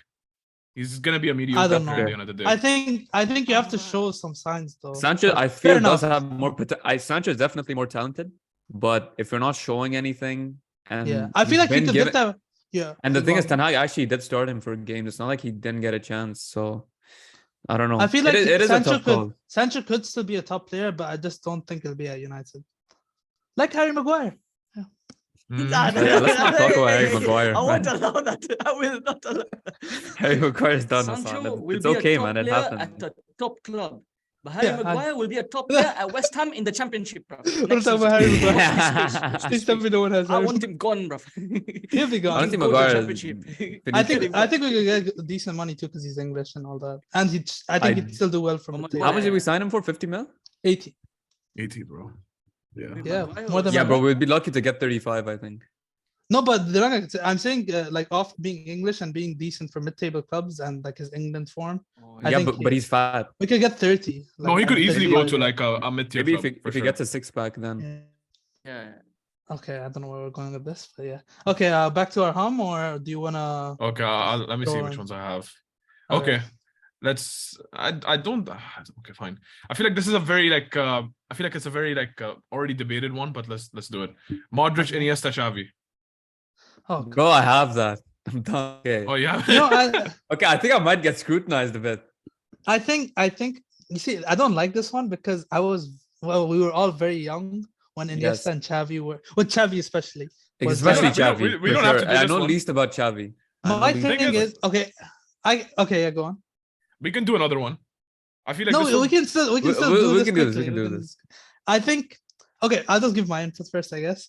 Speaker 3: he's gonna be a mediocre
Speaker 1: I don't
Speaker 3: player at the
Speaker 1: know.
Speaker 3: end of the day.
Speaker 1: I think you have to show some signs though.
Speaker 4: Sancho,
Speaker 1: But
Speaker 4: I
Speaker 1: fair
Speaker 4: feel, does
Speaker 1: enough.
Speaker 4: have more. Sancho is definitely more talented, but if you're not showing anything, and
Speaker 1: Yeah, I feel
Speaker 4: he's
Speaker 1: like you
Speaker 4: been
Speaker 1: could
Speaker 4: given-
Speaker 1: get that. Yeah.
Speaker 4: And the
Speaker 1: go
Speaker 4: thing is,
Speaker 1: on.
Speaker 4: Ten Hag actually did start him for games. It's not like he didn't get a chance. So I don't know.
Speaker 1: I feel like
Speaker 4: it is a
Speaker 1: Sancho
Speaker 4: tough call.
Speaker 1: could still be a top player, but I just don't think he'll be at United. Like Harry Maguire.
Speaker 2: Nah,
Speaker 4: Yeah, let's not talk about Harry Maguire,
Speaker 2: I won't
Speaker 4: man.
Speaker 2: allow that. I will not allow.
Speaker 4: Harry Maguire's done.
Speaker 2: Sancho will
Speaker 4: It's
Speaker 2: be
Speaker 4: okay,
Speaker 2: a top
Speaker 4: man. It
Speaker 2: player
Speaker 4: happens.
Speaker 2: at a top club. But Harry
Speaker 1: Yeah,
Speaker 2: Maguire will be a top player at West Ham in the Championship, bro.
Speaker 1: We're talking about Harry Maguire.
Speaker 2: Watch
Speaker 1: Please
Speaker 2: this
Speaker 1: tell me
Speaker 2: space.
Speaker 1: no one has
Speaker 2: I
Speaker 1: Harry
Speaker 2: want him gone, bro.
Speaker 1: He'll be gone.
Speaker 4: Honestly,
Speaker 2: Go to the
Speaker 4: Maguire.
Speaker 2: Championship.
Speaker 1: I
Speaker 4: Finished.
Speaker 1: think we could get decent money too because he's English and all that, and I think he'd still do well from the
Speaker 2: Maguire-
Speaker 4: How much did we
Speaker 1: table.
Speaker 4: sign him for? 50 mil?
Speaker 1: 80.
Speaker 3: 80, bro. Yeah.
Speaker 1: Yeah,
Speaker 2: Maguire
Speaker 1: more than
Speaker 2: was-
Speaker 4: Yeah,
Speaker 1: my
Speaker 4: bro.
Speaker 1: man.
Speaker 4: We'd be lucky to get 35, I think.
Speaker 1: No, but they're not gonna, I'm saying like off being English and being decent for mid-table clubs and like his England form,
Speaker 2: Oh,
Speaker 1: I
Speaker 4: Yeah,
Speaker 1: think
Speaker 4: but he's fat.
Speaker 1: we could get 30.
Speaker 3: No, he
Speaker 1: like,
Speaker 3: could
Speaker 1: and
Speaker 3: easily go
Speaker 1: 35,
Speaker 3: to
Speaker 1: yeah.
Speaker 3: like a mid-tier
Speaker 4: Maybe
Speaker 3: club,
Speaker 4: if he gets a six-pack, then.
Speaker 1: Yeah.
Speaker 2: yeah.
Speaker 1: Okay, I don't know where we're going with this, but yeah. Okay, back to our hum, or do you wanna?
Speaker 3: Okay, let me see
Speaker 1: Go
Speaker 3: which
Speaker 1: on.
Speaker 3: ones I have.
Speaker 1: Okay.
Speaker 3: Okay, let's. I don't. Okay, fine. I feel like this is a very like. I feel like it's a very like already debated one, but let's do it. Modric, Iniesta, Xavi.
Speaker 1: Oh,
Speaker 4: Bro, I have that. I'm done. Okay.
Speaker 3: Oh yeah.
Speaker 1: you know,
Speaker 4: Okay, I think I might get scrutinized a bit.
Speaker 1: I think you see, I don't like this one because we were all very young when Iniesta
Speaker 4: Yes.
Speaker 1: and Xavi were, with Xavi especially. was
Speaker 4: Especially
Speaker 1: very-
Speaker 4: Xavi.
Speaker 3: we
Speaker 4: for
Speaker 3: don't have
Speaker 4: sure.
Speaker 3: to do
Speaker 4: I
Speaker 3: this
Speaker 4: know
Speaker 3: one.
Speaker 4: least about Xavi. I know
Speaker 1: My
Speaker 4: least-
Speaker 1: thing is, okay, yeah, go on.
Speaker 3: We can do another one. I feel like
Speaker 1: No,
Speaker 3: this one-
Speaker 1: we can still
Speaker 4: We-
Speaker 1: do
Speaker 4: we
Speaker 1: this.
Speaker 4: can do this,
Speaker 1: quickly.
Speaker 4: we can do this.
Speaker 1: I think. Okay, I'll just give my input first, I guess.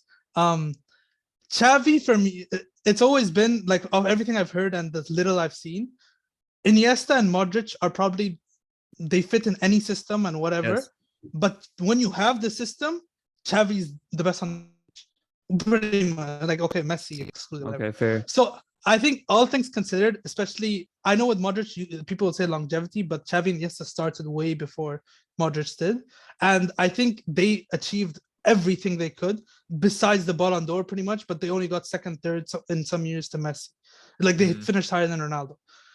Speaker 1: Xavi for me, it's always been like of everything I've heard and the little I've seen, Iniesta and Modric are probably they fit in any system and whatever.
Speaker 4: Yes.
Speaker 1: But when you have the system, Xavi's the best on pretty much. Like okay, Messi excluded. whatever.
Speaker 4: Okay, fair.
Speaker 1: So I think all things considered, especially I know with Modric, people would say longevity, but Xavi and Iniesta started way before Modric did, and I think they achieved everything they could besides the Ballon d'Or pretty much, but they only got second, third in some years to Messi. Like they finished higher than Ronaldo.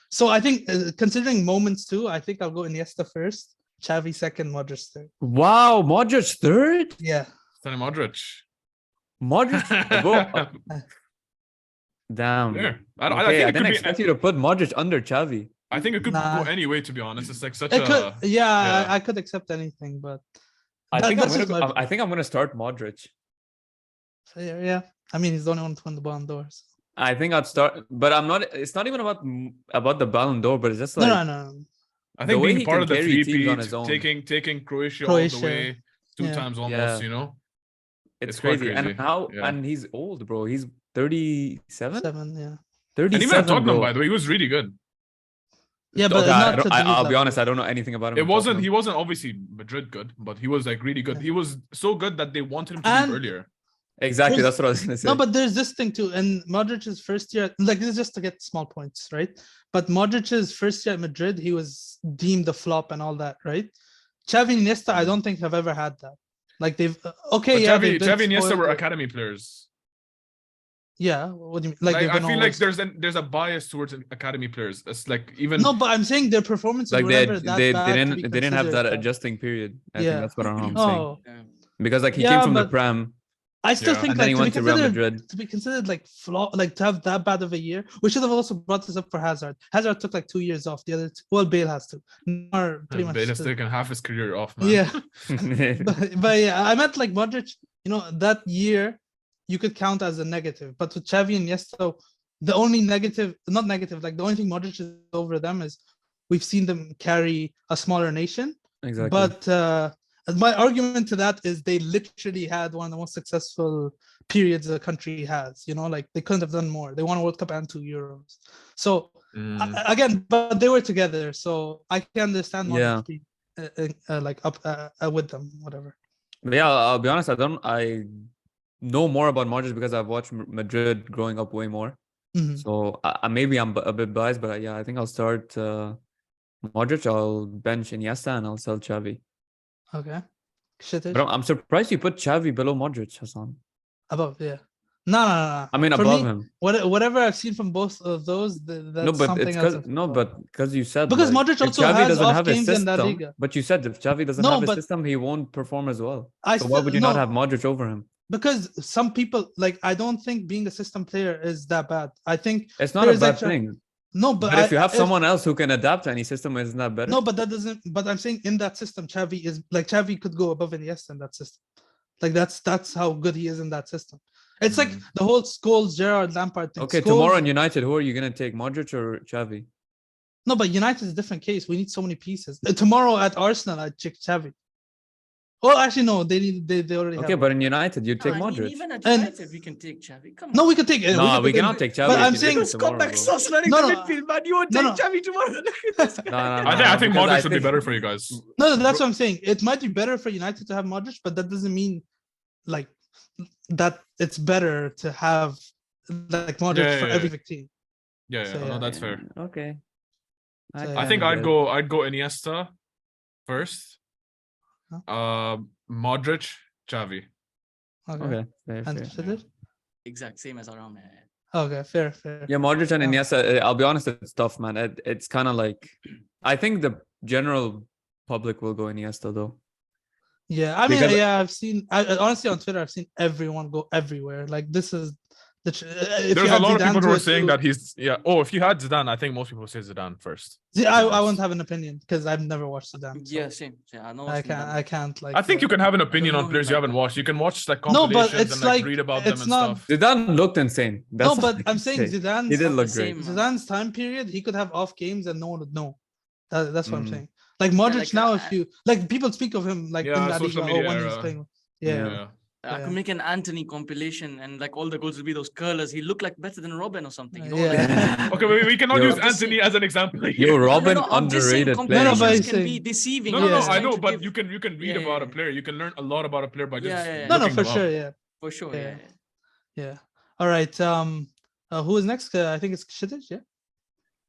Speaker 1: So I think considering moments too, I think I'll go Iniesta first, Xavi second, Modric third.
Speaker 4: Wow, Modric third?
Speaker 1: Yeah.
Speaker 3: Sonny Modric.
Speaker 4: Modric? Bro, damn.
Speaker 3: Yeah. I
Speaker 4: Okay, I
Speaker 3: think it
Speaker 4: didn't
Speaker 3: could be.
Speaker 4: expect you to put Modric under Xavi.
Speaker 3: I think it could
Speaker 1: Nah.
Speaker 3: go any way. To be honest, it's like such
Speaker 1: It
Speaker 3: a.
Speaker 1: could, yeah,
Speaker 3: yeah.
Speaker 1: I could accept anything, but
Speaker 4: I
Speaker 1: that-
Speaker 4: think I'm
Speaker 1: that's just
Speaker 4: gonna.
Speaker 1: my-
Speaker 4: I think I'm gonna start Modric.
Speaker 1: yeah. I mean, he's the only one to win the Ballon d'Or. So.
Speaker 4: I think I'd start, but I'm not. It's not even about the Ballon d'Or, but it's just like
Speaker 1: No.
Speaker 3: I
Speaker 4: the
Speaker 3: think
Speaker 4: way
Speaker 3: being
Speaker 4: he
Speaker 3: part
Speaker 4: can
Speaker 3: of the
Speaker 4: carry teams
Speaker 3: three-peat,
Speaker 4: on his own.
Speaker 3: taking Croatia all
Speaker 1: Croatia,
Speaker 3: the way two
Speaker 1: yeah.
Speaker 3: times almost.
Speaker 4: Yeah.
Speaker 3: You know.
Speaker 4: it's
Speaker 3: it's quite
Speaker 4: crazy. And
Speaker 3: crazy,
Speaker 4: how?
Speaker 3: yeah.
Speaker 4: And he's old, bro. He's 37.
Speaker 1: 7, yeah.
Speaker 4: 37,
Speaker 3: And even at Tottenham,
Speaker 4: bro.
Speaker 3: by the way, he was really good.
Speaker 1: Yeah, but
Speaker 4: Okay,
Speaker 1: not to
Speaker 4: I'll
Speaker 1: these
Speaker 4: be honest.
Speaker 1: levels.
Speaker 4: I don't know anything about him.
Speaker 3: It
Speaker 4: at
Speaker 3: wasn't.
Speaker 4: Tottenham.
Speaker 3: He wasn't obviously Madrid good, but he was like really good.
Speaker 1: Yeah.
Speaker 3: He was so good that they wanted him to
Speaker 1: And-
Speaker 3: leave earlier.
Speaker 4: Exactly.
Speaker 1: There's-
Speaker 4: That's what I was gonna say.
Speaker 1: No, but there's this thing too. In Modric's first year, like this is just to get small points, right? But Modric's first year at Madrid, he was deemed a flop and all that, right? Xavi and Iniesta, I don't think have ever had that. Like they've okay,
Speaker 3: But
Speaker 1: yeah,
Speaker 3: Xavi,
Speaker 1: they've been
Speaker 3: Xavi and Iniesta
Speaker 1: spoiled,
Speaker 3: were
Speaker 1: but-
Speaker 3: academy players.
Speaker 1: Yeah, what do you mean?
Speaker 3: Like,
Speaker 1: they've
Speaker 3: I
Speaker 1: been
Speaker 3: feel like
Speaker 1: always-
Speaker 3: there's a bias towards academy players. It's like even
Speaker 1: no, but I'm saying their performances
Speaker 4: like
Speaker 1: were never that
Speaker 4: they
Speaker 1: bad to
Speaker 4: didn't
Speaker 1: be
Speaker 4: they didn't have that
Speaker 1: considered,
Speaker 4: adjusting period. I
Speaker 1: Yeah.
Speaker 4: think that's what I'm saying.
Speaker 1: Oh,
Speaker 4: Because like he
Speaker 1: Yeah,
Speaker 4: came from the
Speaker 1: but-
Speaker 4: Prem,
Speaker 1: I still
Speaker 3: Yeah.
Speaker 1: think
Speaker 4: and then
Speaker 1: like
Speaker 4: he
Speaker 1: to be
Speaker 4: went to Real
Speaker 1: considered
Speaker 4: Madrid.
Speaker 1: to be considered like flaw, like to have that bad of a year. We should have also brought this up for Hazard. Hazard took like 2 years off. The other, well, Bale has to. Neymar pretty much.
Speaker 3: Bale has
Speaker 1: did.
Speaker 3: taken half his career off, man.
Speaker 1: Yeah, but yeah, I meant like Modric. You know, that year you could count as a negative, but with Xavi and Iniesta, the only negative, not negative, like the only thing Modric is over them is we've seen them carry a smaller nation.
Speaker 4: Exactly.
Speaker 1: But my argument to that is they literally had one of the most successful periods the country has. You know, like they couldn't have done more. They won a World Cup and 2 Euros. So again, but they were together, so I can understand Modric
Speaker 4: Yeah.
Speaker 1: being like up with them, whatever.
Speaker 4: But yeah, I'll be honest. I know more about Modric because I've watched Madrid growing up way more.
Speaker 1: Mhm.
Speaker 4: So maybe I'm a bit biased, but yeah, I think I'll start Modric, I'll bench Iniesta and I'll sell Xavi.
Speaker 1: Okay. Shit.
Speaker 4: But I'm surprised you put Xavi below Modric, Hassan.
Speaker 1: Above, yeah. No.
Speaker 4: I mean,
Speaker 1: For
Speaker 4: above
Speaker 1: me,
Speaker 4: him.
Speaker 1: Whatever I've seen from both of those, that's something else.
Speaker 4: Because you said
Speaker 1: because
Speaker 4: like,
Speaker 1: Modric also
Speaker 4: Xavi
Speaker 1: has
Speaker 4: doesn't
Speaker 1: off
Speaker 4: have
Speaker 1: games
Speaker 4: his
Speaker 1: in La
Speaker 4: system,
Speaker 1: Liga.
Speaker 4: but you said if Xavi doesn't have a system, he won't perform as well. So why would you not have Modric over him?
Speaker 1: Because some people I don't think being a system player is that bad. I think
Speaker 4: it's not a bad thing.
Speaker 1: No, but
Speaker 4: if you have someone else who can adapt to any system, isn't that better?
Speaker 1: No, but that doesn't. But I'm saying in that system, Xavi could go above Iniesta in that system. Like that's how good he is in that system. It's like the whole Scholes, Gerrard, Lampard thing.
Speaker 4: Okay, tomorrow in United, who are you gonna take, Modric or Xavi?
Speaker 1: No, but United is a different case. We need so many pieces. Tomorrow at Arsenal, I'd check Xavi. Oh, actually, no. They already.
Speaker 4: Okay, but in United, you take Modric.
Speaker 2: Even at United, we can take Xavi. Come on.
Speaker 1: No, we can take.
Speaker 4: No, we cannot take Xavi.
Speaker 1: But I'm saying,
Speaker 2: Scott learning the midfield, man. You would take Xavi tomorrow.
Speaker 3: I think Modric would be better for you guys.
Speaker 1: No, that's what I'm saying. It might be better for United to have Modric, but that doesn't mean like that it's better to have like Modric for every team.
Speaker 3: No, that's fair.
Speaker 4: Okay.
Speaker 3: I think I'd go Iniesta first. Modric, Xavi.
Speaker 1: Okay. Fair.
Speaker 2: Exact same as Aram.
Speaker 1: Okay, fair.
Speaker 4: Yeah, Modric and Iniesta. I'll be honest, it's tough, man. It's kind of like, I think the general public will go Iniesta though.
Speaker 1: Yeah, I mean, I've seen. Honestly, on Twitter, I've seen everyone go everywhere. Like this is.
Speaker 3: There's a lot of people who are saying that he's if you had Zidane, I think most people say Zidane first.
Speaker 1: I won't have an opinion because I've never watched Zidane.
Speaker 2: So. Yeah, same. Yeah,
Speaker 1: I can't. Like,
Speaker 3: I think you can have an opinion on players you haven't watched. You can watch like compilations and like read about them and stuff.
Speaker 4: Zidane looked insane.
Speaker 1: But I'm saying Zidane.
Speaker 4: He did look great.
Speaker 1: Zidane's time period, he could have off games and no one would know. That's what I'm saying. Like Modric now, if you like, people speak of him like in La Liga when he's playing. Yeah.
Speaker 2: I could make an Anthony compilation and like all the goals will be those curlers. He looked like better than Robin or something. You know
Speaker 3: okay, we cannot use Anthony as an example.
Speaker 4: Robin underrated player.
Speaker 2: Can be deceiving.
Speaker 3: No, I know, but you can read about a player. You can learn a lot about a player by just
Speaker 1: No, for sure,
Speaker 2: for sure,
Speaker 1: yeah. All right. Who is next? I think it's Shittich, yeah.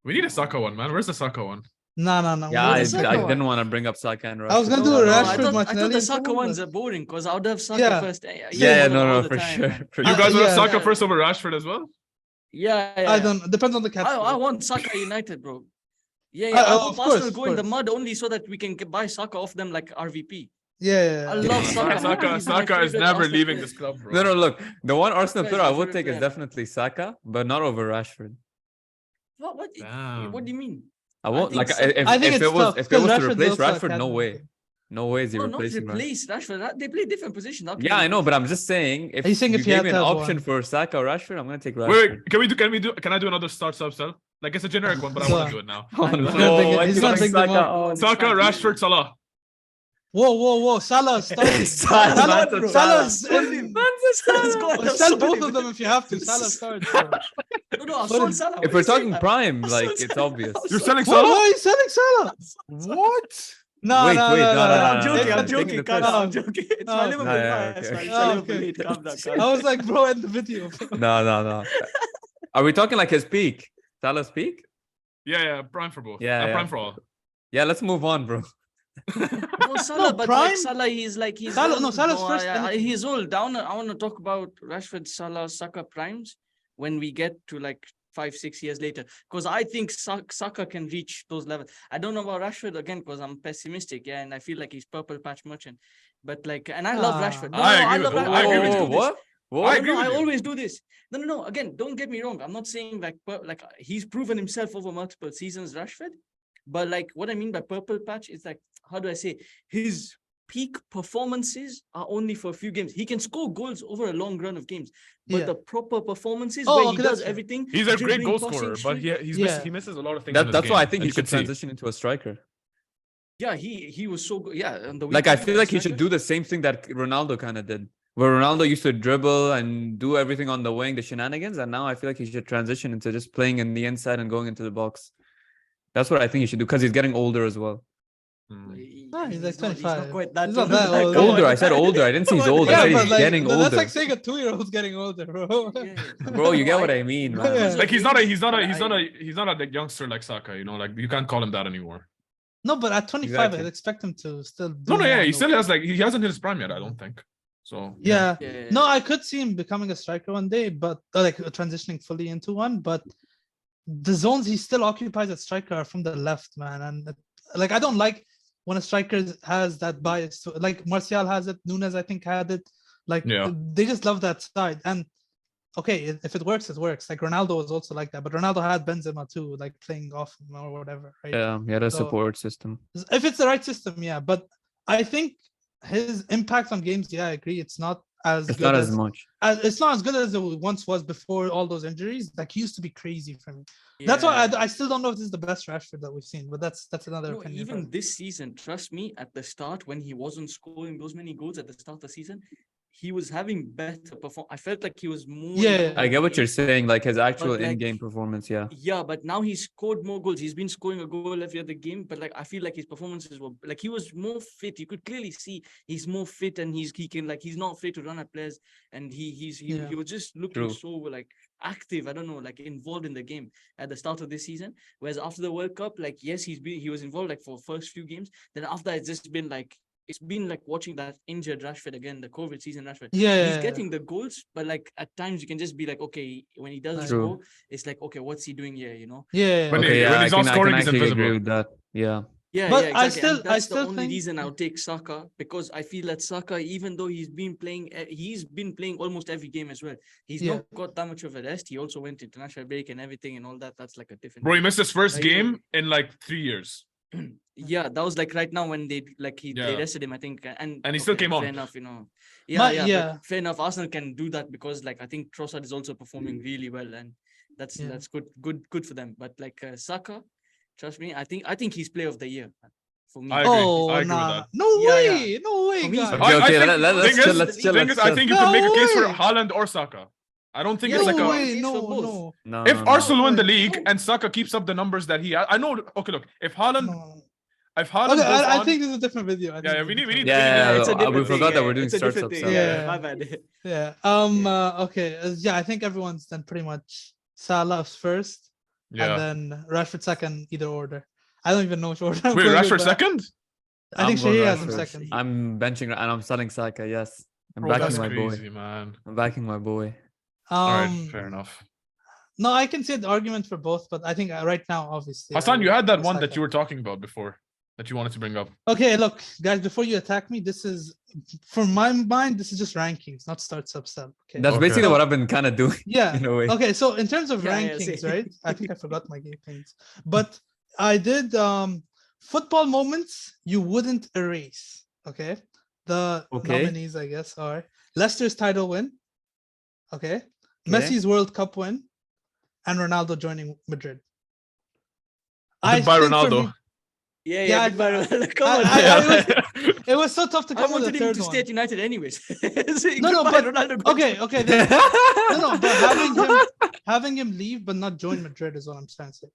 Speaker 3: We need a Saka one, man. Where's the Saka one?
Speaker 1: No.
Speaker 4: Yeah, I didn't want to bring up Saka and Rashford.
Speaker 1: I was going to do Rashford.
Speaker 2: I thought the Saka ones are boring because I would have Saka first.
Speaker 4: No, for sure.
Speaker 3: You guys would have Saka first over Rashford as well?
Speaker 2: Yeah.
Speaker 1: I don't. Depends on the category.
Speaker 2: I want Saka United, bro. I hope Arsenal go in the mud only so that we can buy Saka off them like RVP.
Speaker 1: I
Speaker 2: love Saka.
Speaker 3: Saka is never leaving this club, bro.
Speaker 4: No, look. The one Arsenal player I would take is definitely Saka, but not over Rashford.
Speaker 2: What do you mean?
Speaker 4: I won't like if it was to replace Rashford, no way. No way is he replacing
Speaker 2: Rashford. They play different positions.
Speaker 4: Yeah, I know, but I'm just saying if you gave me an option for Saka or Rashford, I'm gonna take Rashford.
Speaker 3: Wait, can I do another start sub sell? Like it's a generic one, but I want to do it now. Saka, Rashford, Salah.
Speaker 1: Whoa! Salah, Salah's sell both of them if you have to. Salah starts.
Speaker 2: Salah.
Speaker 4: If we're talking prime, like it's obvious.
Speaker 3: You're selling Salah?
Speaker 1: Why are you selling Salah?
Speaker 3: What?
Speaker 1: No.
Speaker 2: I'm joking. It's my Liverpool.
Speaker 1: I was like, bro, end the video.
Speaker 4: No. Are we talking like his peak? Salah's peak?
Speaker 3: Yeah, prime for both. Prime for all.
Speaker 4: Yeah, let's move on, bro.
Speaker 2: Salah, but
Speaker 1: prime?
Speaker 2: Like Salah, he's
Speaker 1: Salah's first.
Speaker 2: He's old. I want to talk about Rashford, Salah, Saka primes when we get to like 5-6 years later, because I think Saka can reach those levels. I don't know about Rashford again because I'm pessimistic, and I feel like he's purple patch merchant. But like, and I love Rashford.
Speaker 3: I agree with you.
Speaker 2: What?
Speaker 3: I
Speaker 2: always do this. No. Again, don't get me wrong. I'm not saying like he's proven himself over multiple seasons, Rashford. But like what I mean by purple patch is like, how do I say, his peak performances are only for a few games. He can score goals over a long run of games, but the proper performances where he does everything.
Speaker 3: He's a great goal scorer, but he misses a lot of things.
Speaker 4: That's why I think he should transition into a striker.
Speaker 2: Yeah, he was so good. Yeah,
Speaker 4: like I feel like he should do the same thing that Ronaldo kind of did, where Ronaldo used to dribble and do everything on the wing, the shenanigans, and now I feel like he should transition into just playing in the inside and going into the box. That's what I think he should do because he's getting older as well.
Speaker 1: He's like 25.
Speaker 2: He's not quite that
Speaker 1: old.
Speaker 4: Older. I said older. I didn't say he's old. I said he's getting older.
Speaker 1: That's like saying a 2-year-old's getting older, bro.
Speaker 4: Bro, you get what I mean, man.
Speaker 3: Like he's not a youngster like Saka. You know, like you can't call him that anymore.
Speaker 1: No, but at 25,
Speaker 4: Exactly.
Speaker 1: I'd expect him to still.
Speaker 3: He still has he hasn't hit his prime yet. I don't think. So
Speaker 1: yeah. No, I could see him becoming a striker one day, but like transitioning fully into one. But the zones he still occupies at striker are from the left, man, and like I don't like when a striker has that bias. Like Martial has it, Nunes I think had it. Like they just love that side. And okay, if it works, it works. Like Ronaldo was also like that, but Ronaldo had Benzema too, like playing off him or whatever, right?
Speaker 4: Yeah, he had a support system.
Speaker 1: If it's the right system, yeah. But I think his impact on games, yeah, I agree. It's not as
Speaker 4: It's
Speaker 1: good
Speaker 4: not as much.
Speaker 1: It's not as good as it once was before all those injuries. Like he used to be crazy for me. That's why I still don't know if this is the best Rashford that we've seen, but that's another opinion.
Speaker 2: Even this season, trust me, at the start when he wasn't scoring those many goals at the start of the season, he was having better performance. I felt like he was more.
Speaker 1: Yeah,
Speaker 4: I get what you're saying, like his actual in-game performance.
Speaker 2: Yeah, but now he's scored more goals. He's been scoring a goal every other game, but like I feel like his performances were like he was more fit. You could clearly see he's more fit, and he can like he's not afraid to run at players, and he was just looking so like active. I don't know, like involved in the game at the start of this season. Whereas after the World Cup, like yes, he was involved like for first few games. Then after it's just been like. It's been like watching that injured Rashford again, the COVID season Rashford. He's getting the goals, but like at times you can just be like, okay, when he doesn't score, it's like, okay, what's he doing here, you know?
Speaker 3: When he's not scoring, he's invisible.
Speaker 4: Agree with that. Yeah.
Speaker 2: Yeah,
Speaker 1: but
Speaker 2: exactly. That's the only
Speaker 1: think...
Speaker 2: reason I'll take Saka, because I feel that Saka, even though he's been playing almost every game as well. He's not got that much of a rest. He also went to international break and everything and all that. That's like a different.
Speaker 3: Bro, he missed his first game in like 3 years.
Speaker 2: Yeah, that was like right now when they rested him, I think, and
Speaker 3: he still came on.
Speaker 2: Fair enough, you know. Yeah. Fair enough. Arsenal can do that because like I think Trossard is also performing really well, and that's good for them. But like Saka, trust me, I think he's player of the year for me.
Speaker 3: I agree with that.
Speaker 1: No way, guys.
Speaker 4: Let's chill.
Speaker 3: I think you can make a case for Haaland or Saka. I don't think it's like
Speaker 1: no.
Speaker 3: If Arsenal win the league and Saka keeps up the numbers that he has, I know. Okay, look, if Haaland.
Speaker 1: I think this is a different video.
Speaker 3: We need.
Speaker 4: We forgot that we're doing starts up.
Speaker 2: My bad.
Speaker 1: Yeah. Okay. I think everyone's done pretty much Salah's first, and then Rashford second, either order. I don't even know which order.
Speaker 3: Wait, Rashford second?
Speaker 1: I think Shahir has him second.
Speaker 4: I'm benching and I'm starting Saka. Yes, I'm
Speaker 3: backing my boy. Man.
Speaker 4: I'm backing my boy.
Speaker 3: All right, fair enough.
Speaker 1: No, I can see the argument for both, but I think right now, obviously.
Speaker 3: Hassan, you had that one that you were talking about before that you wanted to bring up.
Speaker 1: Okay, look, guys, before you attack me, this is, from my mind, this is just rankings, not start sub-sub. Okay.
Speaker 4: That's basically what I've been kind of doing.
Speaker 1: Yeah.
Speaker 4: In a way.
Speaker 1: Okay, so in terms of rankings, right? I think I forgot my game things. But I did football moments you wouldn't erase. Okay. The nominees, I guess, are Leicester's title win. Okay. Messi's World Cup win, and Ronaldo joining Madrid.
Speaker 3: By Ronaldo.
Speaker 2: Yeah, come on.
Speaker 1: It was so tough to come with the third one. I wanted him
Speaker 2: to stay at United anyways.
Speaker 1: But Ronaldo. Okay. But having him leave but not join Madrid is what I'm trying to say.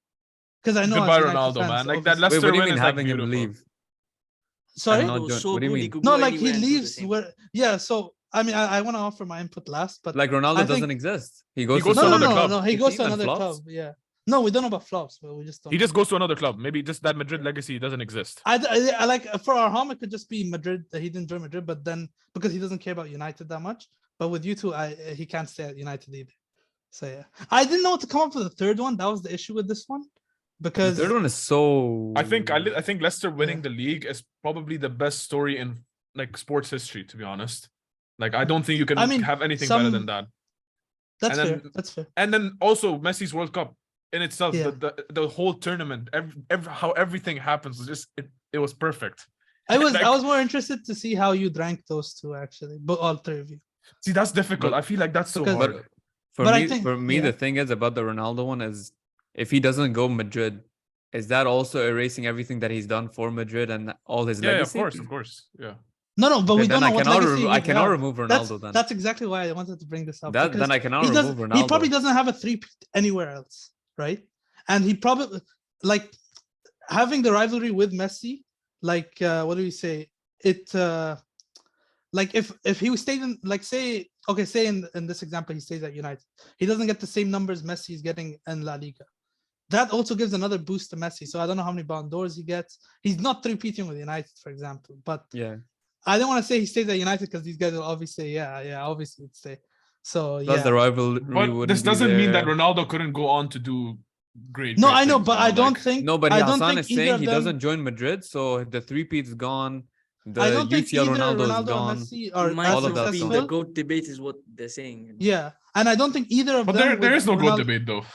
Speaker 1: Because I know
Speaker 3: goodbye Ronaldo, man. Like that Leicester.
Speaker 4: Wait, what do you mean having him leave?
Speaker 1: Sorry?
Speaker 4: What do you mean?
Speaker 1: No, like he leaves where. Yeah, so. I mean, I want to offer my input last, but
Speaker 4: like Ronaldo doesn't exist. He goes
Speaker 3: to another club.
Speaker 1: No, he goes to another club. Yeah. No, we don't know about flops, but we just don't.
Speaker 3: He just goes to another club. Maybe just that Madrid legacy doesn't exist.
Speaker 1: I like for our home, it could just be Madrid. He didn't join Madrid, but then because he doesn't care about United that much. But with you two, he can't stay at United either. So yeah, I didn't know what to come up with the third one. That was the issue with this one, because
Speaker 4: the third one is so.
Speaker 3: I think Leicester winning the league is probably the best story in like sports history, to be honest. Like I don't think you can have anything better than that.
Speaker 1: That's fair. That's fair.
Speaker 3: And then also Messi's World Cup in itself, the whole tournament, how everything happens was just it was perfect.
Speaker 1: I was more interested to see how you rank those two actually, but all three of you.
Speaker 3: See, that's difficult. I feel like that's so hard.
Speaker 4: For me, the thing is about the Ronaldo one is if he doesn't go Madrid, is that also erasing everything that he's done for Madrid and all his legacy?
Speaker 3: Yeah, of course. Yeah.
Speaker 1: No, but we don't know what legacy
Speaker 4: I cannot remove Ronaldo.
Speaker 1: That's exactly why I wanted to bring this up.
Speaker 4: Then I cannot remove Ronaldo.
Speaker 1: He probably doesn't have a 3-peat anywhere else, right? And he probably like having the rivalry with Messi. Like what do we say? It like if he stayed in say in this example he stays at United, he doesn't get the same numbers Messi is getting in La Liga. that also gives another boost to Messi. So I don't know how many Ballon d'Ors he gets. He's not three-peating with United, for example. But
Speaker 4: yeah,
Speaker 1: I don't want to say he stays at United because these guys will obviously say, obviously he'd stay. So
Speaker 4: plus the rivalry
Speaker 3: But
Speaker 4: wouldn't
Speaker 3: this
Speaker 4: be
Speaker 3: doesn't mean that
Speaker 4: there.
Speaker 3: Ronaldo couldn't go on to do great.
Speaker 1: No,
Speaker 3: great
Speaker 1: I know,
Speaker 3: things,
Speaker 1: but
Speaker 3: you know,
Speaker 1: I don't
Speaker 3: like-
Speaker 1: think.
Speaker 4: No, but
Speaker 1: I don't
Speaker 4: Hassan
Speaker 1: think
Speaker 4: is
Speaker 1: either
Speaker 4: saying
Speaker 1: of
Speaker 4: he
Speaker 1: them,
Speaker 4: doesn't join Madrid, so the three-peat is gone. The
Speaker 1: I don't think
Speaker 4: UCL
Speaker 1: either
Speaker 4: Ronaldo is
Speaker 1: Ronaldo or
Speaker 4: gone.
Speaker 1: Messi are
Speaker 2: It might
Speaker 4: all
Speaker 1: as
Speaker 4: of
Speaker 2: not
Speaker 4: that's
Speaker 2: be
Speaker 4: gone.
Speaker 2: the
Speaker 1: successful.
Speaker 2: GOAT debate is what they're saying.
Speaker 1: Yeah, and I don't think either of
Speaker 3: But
Speaker 1: them.
Speaker 3: there is no
Speaker 1: Ronaldo...
Speaker 3: GOAT debate though.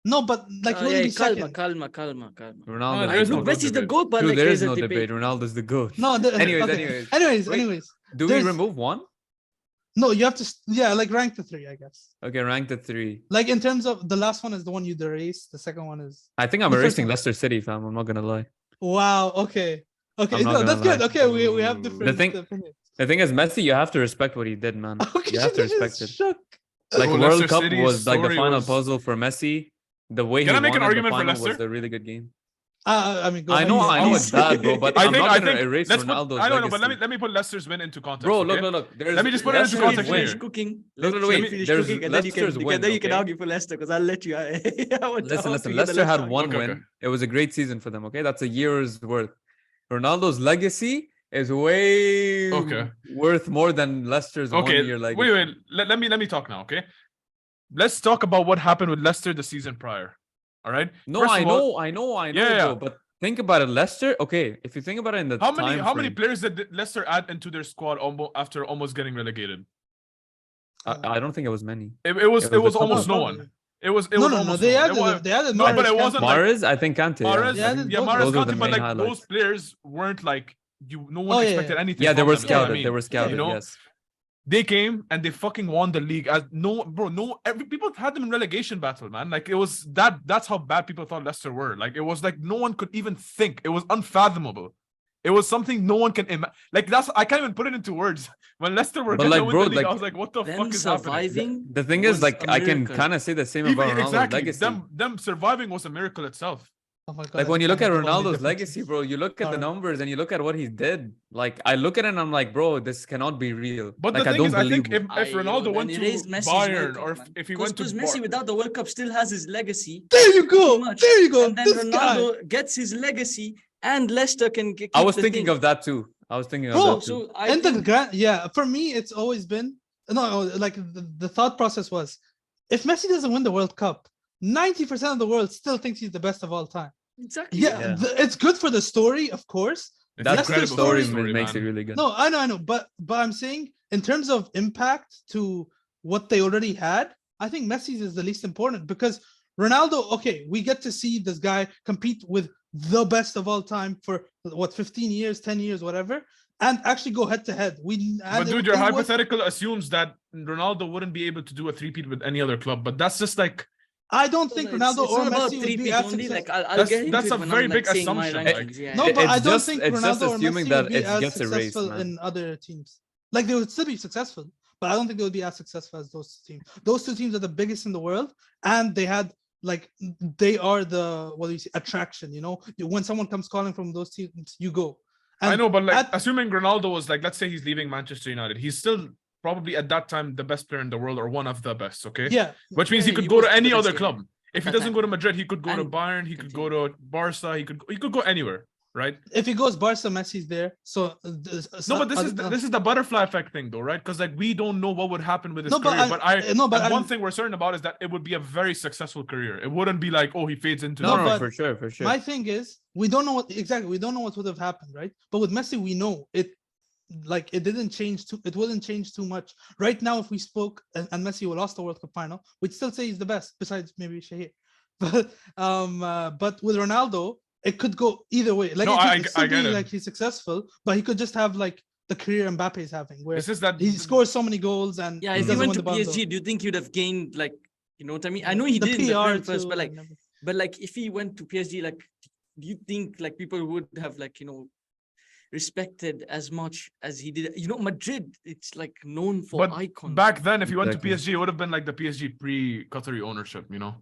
Speaker 1: No, but like he wouldn't be second.
Speaker 2: Calma.
Speaker 4: Ronaldo.
Speaker 3: there is no
Speaker 2: Look,
Speaker 3: GOAT
Speaker 2: Messi's the
Speaker 3: debate.
Speaker 2: GOAT, but
Speaker 4: True,
Speaker 2: like
Speaker 4: there
Speaker 2: there's
Speaker 4: is
Speaker 2: a
Speaker 4: no
Speaker 2: debate.
Speaker 4: debate. Ronaldo's the GOAT.
Speaker 1: No,
Speaker 4: Anyways,
Speaker 1: okay.
Speaker 4: anyways.
Speaker 1: Anyways.
Speaker 4: Do we
Speaker 1: There's-
Speaker 4: remove one?
Speaker 1: No, you have to. Yeah, like rank the three, I guess.
Speaker 4: Okay, rank the three.
Speaker 1: Like in terms of the last one is the one you'd erase. The second one is.
Speaker 4: I think I'm
Speaker 1: The first
Speaker 4: erasing
Speaker 1: one.
Speaker 4: Leicester City, fam. I'm not gonna lie.
Speaker 1: Wow. Okay.
Speaker 4: I'm not
Speaker 1: No,
Speaker 4: gonna
Speaker 1: that's good.
Speaker 4: lie.
Speaker 1: Okay, we have different
Speaker 4: thing-
Speaker 1: opinions.
Speaker 4: The thing is, Messi, you have to respect what he did, man.
Speaker 1: Okay,
Speaker 4: You have to
Speaker 1: she just
Speaker 4: respect it.
Speaker 1: shook.
Speaker 4: Like
Speaker 3: Bro,
Speaker 4: World
Speaker 3: Leicester
Speaker 4: Cup
Speaker 3: City's
Speaker 4: was like the
Speaker 3: story
Speaker 4: final
Speaker 3: was-
Speaker 4: puzzle for Messi. The way
Speaker 3: Can
Speaker 4: he
Speaker 3: I make
Speaker 4: won
Speaker 3: an
Speaker 4: at the
Speaker 3: argument for
Speaker 4: final was
Speaker 3: Leicester?
Speaker 4: a really good game.
Speaker 1: I mean, go
Speaker 4: I
Speaker 1: ahead.
Speaker 4: know it's bad, bro, but I'm not gonna erase
Speaker 3: let's put,
Speaker 4: Ronaldo's
Speaker 3: I don't know,
Speaker 4: legacy.
Speaker 3: but let me put Leicester's win into context.
Speaker 4: Bro,
Speaker 3: okay?
Speaker 4: look.
Speaker 3: Let me just put it into
Speaker 4: Leicester's
Speaker 3: context
Speaker 4: win.
Speaker 3: here.
Speaker 2: Finish cooking.
Speaker 4: No,
Speaker 2: Let's
Speaker 4: wait.
Speaker 2: finish
Speaker 4: There's
Speaker 2: cooking, and then you can,
Speaker 4: Leicester's win,
Speaker 2: you can
Speaker 4: okay?
Speaker 2: argue for Leicester because I'll let you.
Speaker 4: Listen. Leicester had one
Speaker 3: Okay,
Speaker 4: win.
Speaker 3: okay.
Speaker 4: It was a great season for them. Okay, that's a year's worth. Ronaldo's legacy is way worth more than Leicester's 1 year legacy.
Speaker 3: Wait. Let me talk now. Okay, let's talk about what happened with Leicester the season prior. All right.
Speaker 4: No,
Speaker 3: First
Speaker 4: I
Speaker 3: of all,
Speaker 4: know,
Speaker 3: Yeah.
Speaker 4: bro. But think about it, Leicester. Okay, if you think about it in the
Speaker 3: how many
Speaker 4: frame,
Speaker 3: players did Leicester add into their squad after almost getting relegated?
Speaker 4: I don't think it was many.
Speaker 3: It was
Speaker 4: a
Speaker 3: almost
Speaker 4: couple.
Speaker 3: no one. It was
Speaker 1: No,
Speaker 3: almost
Speaker 1: they
Speaker 3: no one.
Speaker 1: added. They added.
Speaker 3: No, but it wasn't like
Speaker 4: Mahrez, I think Kante.
Speaker 3: Mahrez.
Speaker 1: Yeah, they
Speaker 3: Yeah,
Speaker 1: both-
Speaker 3: Mahrez,
Speaker 4: those were the
Speaker 3: Kante, but
Speaker 4: main
Speaker 3: like
Speaker 4: highlights.
Speaker 3: those players weren't like no one
Speaker 1: Oh, yeah,
Speaker 3: expected
Speaker 1: yeah.
Speaker 3: anything.
Speaker 4: Yeah, they
Speaker 3: from
Speaker 4: were
Speaker 3: them, you know what I
Speaker 4: scouted.
Speaker 3: mean?
Speaker 4: They were scouted.
Speaker 3: You know?
Speaker 4: Yes.
Speaker 3: They came and they fucking won the league. As people had them in relegation battle, man. Like it was that's how bad people thought Leicester were. Like it was like no one could even think. It was unfathomable. It was something no one can imagine. Like I can't even put it into words. When Leicester were
Speaker 4: But
Speaker 3: gonna
Speaker 4: like,
Speaker 3: win
Speaker 4: bro,
Speaker 3: the league,
Speaker 4: like,
Speaker 3: I was like, what the fuck is happening?
Speaker 2: surviving.
Speaker 4: The thing is,
Speaker 2: was
Speaker 4: like,
Speaker 2: a
Speaker 4: I can
Speaker 2: miracle.
Speaker 4: kind of say the same about Ronaldo's
Speaker 3: Exactly.
Speaker 4: legacy.
Speaker 3: Them surviving was a miracle itself.
Speaker 1: Oh my God,
Speaker 4: Like
Speaker 1: I
Speaker 4: when you
Speaker 1: think
Speaker 4: look
Speaker 1: I
Speaker 4: at
Speaker 1: know all the
Speaker 4: Ronaldo's legacy,
Speaker 1: differences.
Speaker 4: bro, you look at the
Speaker 1: Alright.
Speaker 4: numbers and you look at what he did. Like I look at it and I'm like, bro, this cannot be real.
Speaker 3: But
Speaker 4: like
Speaker 3: the
Speaker 4: I
Speaker 3: thing
Speaker 4: don't
Speaker 3: is, I
Speaker 4: believe.
Speaker 3: think if Ronaldo went to Bayern or if he went to
Speaker 2: because Messi without the World Cup still has his legacy.
Speaker 1: There you go.
Speaker 2: Much.
Speaker 1: There you go.
Speaker 2: And then
Speaker 1: This guy.
Speaker 2: Ronaldo gets his legacy, and Leicester can keep
Speaker 4: I was
Speaker 2: the
Speaker 4: thinking
Speaker 2: thing.
Speaker 4: of that too. I was thinking of
Speaker 1: Bro,
Speaker 4: that too.
Speaker 2: So I
Speaker 1: And the
Speaker 2: think
Speaker 1: grand, yeah, for me, it's always been like the thought process was, if Messi doesn't win the World Cup, 90% of the world still thinks he's the best of all time.
Speaker 2: exactly.
Speaker 1: Yeah, it's good for the story, of course.
Speaker 4: That
Speaker 1: Leicester's
Speaker 4: story
Speaker 1: story,
Speaker 4: makes it
Speaker 3: man.
Speaker 4: really good.
Speaker 1: No, I know, but I'm saying in terms of impact to what they already had, I think Messi's is the least important because Ronaldo, okay, we get to see this guy compete with the best of all time for what 15 years, 10 years, whatever, and actually go head to head.
Speaker 3: But dude, your hypothetical assumes that Ronaldo wouldn't be able to do a three-peat with any other club, but that's just like
Speaker 1: I don't think Ronaldo
Speaker 2: it's
Speaker 1: or
Speaker 2: not about
Speaker 1: Messi would be
Speaker 2: three-peat
Speaker 1: as
Speaker 2: only. Like
Speaker 1: successful.
Speaker 2: I'll get into
Speaker 3: that's
Speaker 2: it
Speaker 3: a
Speaker 2: when
Speaker 3: very
Speaker 2: I'm,
Speaker 3: big
Speaker 2: saying my
Speaker 3: assumption,
Speaker 2: rankings,
Speaker 3: like-
Speaker 2: yeah.
Speaker 1: No, but I don't
Speaker 4: just-
Speaker 1: think
Speaker 4: it's just
Speaker 1: Ronaldo or
Speaker 4: assuming
Speaker 1: Messi
Speaker 4: that
Speaker 1: would be
Speaker 4: it
Speaker 1: as
Speaker 4: gets erased,
Speaker 1: successful
Speaker 4: man.
Speaker 1: in other teams. Like they would still be successful, but I don't think they would be as successful as those teams. Those two teams are the biggest in the world, and they had like they are the attraction. You know, when someone comes calling from those teams, you go. And
Speaker 3: I know, but like assuming Ronaldo was like, let's say he's leaving Manchester United, he's still probably at that time the best player in the world or one of the best. Okay,
Speaker 1: yeah,
Speaker 3: which means he
Speaker 2: Yeah,
Speaker 3: could
Speaker 2: he
Speaker 3: go
Speaker 2: was
Speaker 3: to
Speaker 2: the
Speaker 3: any
Speaker 2: best,
Speaker 3: other
Speaker 2: yeah.
Speaker 3: club. If he
Speaker 2: that
Speaker 3: doesn't
Speaker 2: time.
Speaker 3: go to Madrid, he could go to
Speaker 2: And
Speaker 3: Bayern, he could go to Barca, he could go anywhere, right?
Speaker 1: if he goes Barca, Messi's there. So
Speaker 3: No, but this is the butterfly effect thing, though, right? Because like we don't know what would happen with his
Speaker 1: No, but
Speaker 3: career.
Speaker 1: I-
Speaker 3: One thing we're certain about is that it would be a very successful career. It wouldn't be like, oh, he fades into
Speaker 1: No,
Speaker 3: the
Speaker 1: but
Speaker 4: for sure, for sure.
Speaker 1: My thing is, we don't know what would have happened, right? But with Messi, we know it. Like it didn't change it wouldn't change too much. Right now, if we spoke and Messi lost the World Cup final, we'd still say he's the best, besides maybe Shahir. But with Ronaldo, it could go either way. Like
Speaker 3: No,
Speaker 1: it could still
Speaker 3: I get
Speaker 1: be
Speaker 3: it.
Speaker 1: like he's successful, but he could just have like the career Mbappe is having, where
Speaker 3: This is that
Speaker 1: he scores so many goals and
Speaker 2: Yeah,
Speaker 1: he
Speaker 2: if he
Speaker 1: doesn't
Speaker 2: went
Speaker 1: win
Speaker 2: to
Speaker 1: the Ballon d'Or.
Speaker 2: PSG, do you think you'd have gained like, you know what I mean? I know he
Speaker 1: The
Speaker 2: did in the
Speaker 1: PR
Speaker 2: Prem first,
Speaker 1: too
Speaker 2: but like,
Speaker 1: and everything.
Speaker 2: but like if he went to PSG, like, do you think like people would have like, you know, respected as much as he did? You know, Madrid, it's like known for
Speaker 3: But
Speaker 2: icons.
Speaker 3: back then, if you went to
Speaker 4: Exactly.
Speaker 3: PSG, it would have been like the PSG pre-Qatari ownership, you know?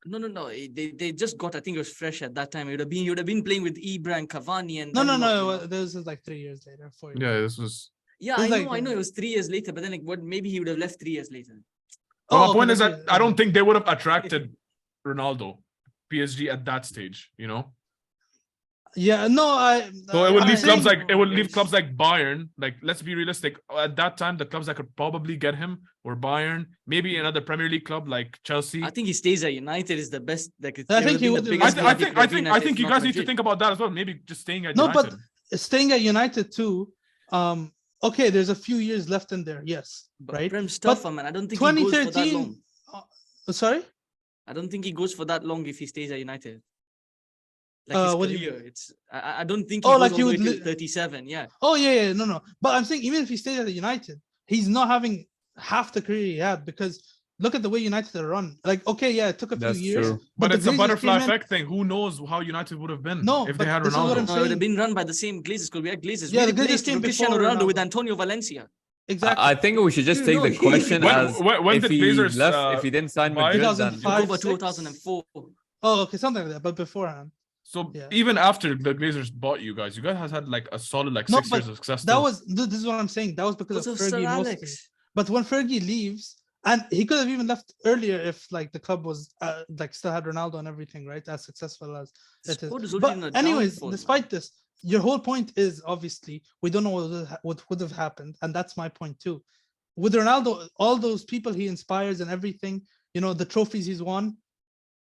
Speaker 2: No. They just got. I think it was fresh at that time. He would have been playing with Ibra and Cavani and.
Speaker 1: No.
Speaker 2: then what, you know.
Speaker 1: This is like 3 years later, 4 years.
Speaker 3: Yeah, this was.
Speaker 2: Yeah,
Speaker 1: It was
Speaker 2: I
Speaker 1: like-
Speaker 2: know. It was 3 years later, but then like, what? Maybe he would have left 3 years later.
Speaker 3: But my
Speaker 1: okay,
Speaker 3: point is
Speaker 1: that's
Speaker 3: that
Speaker 1: it.
Speaker 3: I don't think they would have attracted Ronaldo PSG at that stage, you know?
Speaker 1: Yeah, no,
Speaker 3: So it would leave clubs like Bayern. Like, let's be realistic. At that time, the clubs that could probably get him were Bayern, maybe another Premier League club like Chelsea.
Speaker 2: I think he stays at United is the best. Like,
Speaker 1: I think he would.
Speaker 3: I think you guys need to think about that as well. Maybe just staying at United.
Speaker 1: No, but staying at United too. Okay, there's a few years left in there. Yes, right.
Speaker 2: Prem's tougher, man. I don't think he goes for that long.
Speaker 1: Sorry?
Speaker 2: I don't think he goes for that long if he stays at United. Like his career, I don't think he goes like all the way to 37. Yeah.
Speaker 1: Oh yeah, no. But I'm saying even if he stays at United, he's not having half the career he had because look at the way United are run. Like, okay, yeah, it took a few years.
Speaker 3: True. But it's a butterfly effect thing. Who knows how United would have been if they had Ronaldo?
Speaker 2: No, it would have been run by the same Glazers because we had Glazers.
Speaker 1: Yeah, the Glazers came
Speaker 2: Cristiano Ronaldo with Antonio Valencia.
Speaker 1: Exactly.
Speaker 4: I think we should just take the question as
Speaker 3: when
Speaker 4: if
Speaker 3: the Glazers
Speaker 4: left, if he didn't sign Madrid,
Speaker 1: 2005,
Speaker 2: over 2004.
Speaker 1: Oh, okay, something like that. But beforehand.
Speaker 3: So even after the Glazers bought you guys has had like a solid 6 years of success.
Speaker 1: This is what I'm saying. That was because of Fergie mostly. But when Fergie leaves, and he could have even left earlier if like the club was still had Ronaldo and everything, right? As successful as it is. But anyways, despite this, your whole point is obviously we don't know what would have happened, and that's my point too. With Ronaldo, all those people he inspires and everything, you know, the trophies he's won.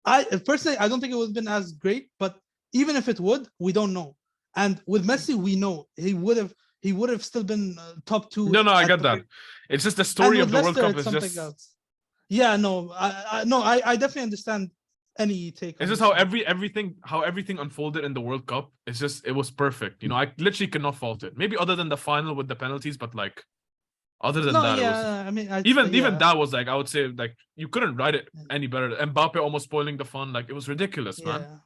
Speaker 1: I personally don't think it would have been as great, but even if it would, we don't know. And with Messi, we know he would have still been top 2.
Speaker 3: No, I get that. It's just the story of the World Cup is just
Speaker 1: else. Yeah, no, I definitely understand any take.
Speaker 3: It's just how everything unfolded in the World Cup. It's just it was perfect. You know, I literally cannot fault it. Maybe other than the final with the penalties, but like other than that, even that was like I would say like you couldn't write it any better. Mbappe almost spoiling the fun, like it was ridiculous, man.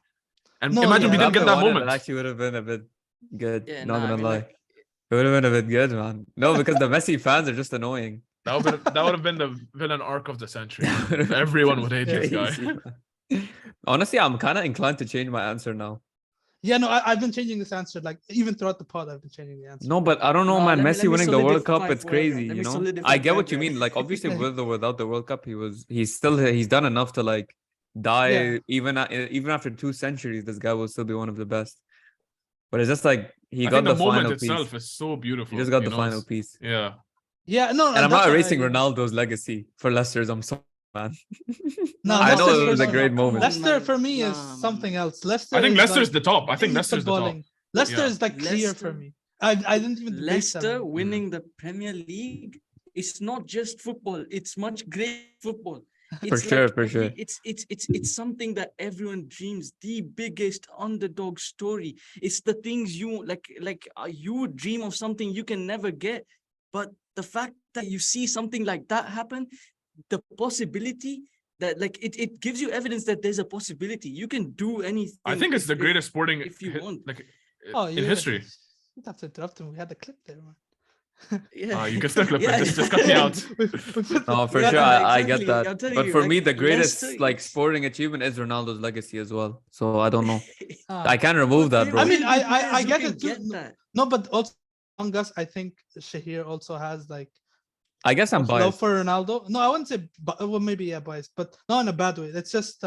Speaker 3: And imagine we didn't get that moment.
Speaker 4: It actually would have been a bit good. Yeah, not gonna lie. It would have been a bit good, man. No, because the Messi fans are just annoying.
Speaker 3: That would have been the villain arc of the century. Everyone would hate this guy.
Speaker 4: Honestly, I'm kind of inclined to change my answer now.
Speaker 1: Yeah, no, I've been changing this answer. Like even throughout the pod, I've been changing the answer.
Speaker 4: No, but I don't know, man. Messi winning the World Cup, it's crazy. You know, I get what you mean. Like obviously, with or without the World Cup, he's done enough to like die. Yeah. Even after 2 centuries, this guy will still be one of the best. But it's just like he got the final piece. The moment itself
Speaker 3: is so beautiful.
Speaker 4: He just got the final piece.
Speaker 3: Yeah.
Speaker 1: Yeah, no.
Speaker 4: And I'm not erasing Ronaldo's legacy for Leicester's. I'm sorry, man.
Speaker 1: No,
Speaker 4: I know it was a great moment.
Speaker 1: Leicester for me is something else. Leicester.
Speaker 3: I think Leicester's the top. I think Leicester's the top.
Speaker 1: Leicester is like clear for me. I didn't even.
Speaker 2: Leicester winning the Premier League. It's not just football. It's much great football.
Speaker 4: For sure.
Speaker 2: It's something that everyone dreams. The biggest underdog story. It's the things you you dream of something you can never get, but the fact that you see something like that happen, the possibility that it gives you evidence that there's a possibility you can do anything.
Speaker 3: I think it's the greatest sporting
Speaker 2: if you want
Speaker 3: in history.
Speaker 1: You have to interrupt him. We had the clip there, man.
Speaker 2: Yeah,
Speaker 3: you can still clip it. Just cut me out.
Speaker 4: No, for sure, I get that. But for me, the greatest sporting achievement is Ronaldo's legacy as well. So I don't know. I can't remove that, bro.
Speaker 1: I mean, I get it too. No, but also among us, I think Shahir also has like.
Speaker 4: I guess I'm biased.
Speaker 1: Love for Ronaldo. No, I wouldn't say. Well, maybe biased, but not in a bad way. It's just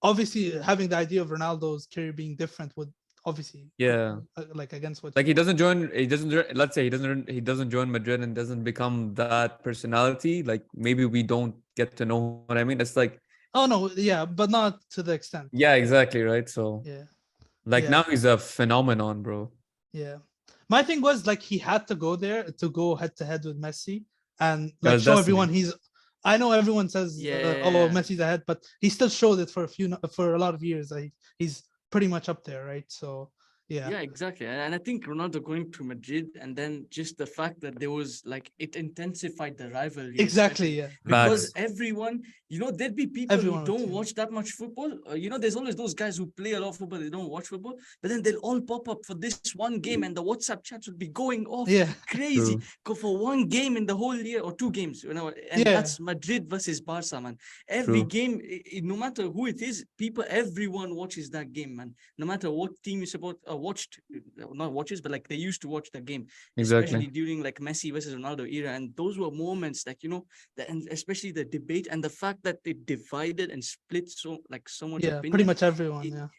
Speaker 1: obviously having the idea of Ronaldo's career being different would. Obviously, like against what
Speaker 4: he doesn't let's say he doesn't join Madrid and doesn't become that personality, like maybe we don't get to know what I mean. It's like
Speaker 1: but not to the extent.
Speaker 4: Yeah, exactly, right? So now he's a phenomenon, bro.
Speaker 1: Yeah, my thing was like he had to go there to go head to head with Messi and like show everyone I know everyone says Messi's ahead, but he still showed it for a lot of years. He's pretty much up there, right? So yeah,
Speaker 2: exactly. And I think Ronaldo going to Madrid and then just the fact that there was like it intensified the rivalry.
Speaker 1: Exactly,
Speaker 2: because everyone, there'd be people who don't watch that much football. There's always those guys who play a lot of football, they don't watch football, but then they'll all pop up for this one game and the WhatsApp chats would be going off crazy. Go for one game in the whole year or 2 games, and that's Madrid versus Barca, man. Every game, no matter who it is, everyone watches that game, man. No matter what team you support or but like they used to watch the game,
Speaker 4: Exactly.
Speaker 2: especially during like Messi versus Ronaldo era, and those were moments like and especially the debate and the fact that they divided and split so much opinion.
Speaker 1: Pretty much everyone.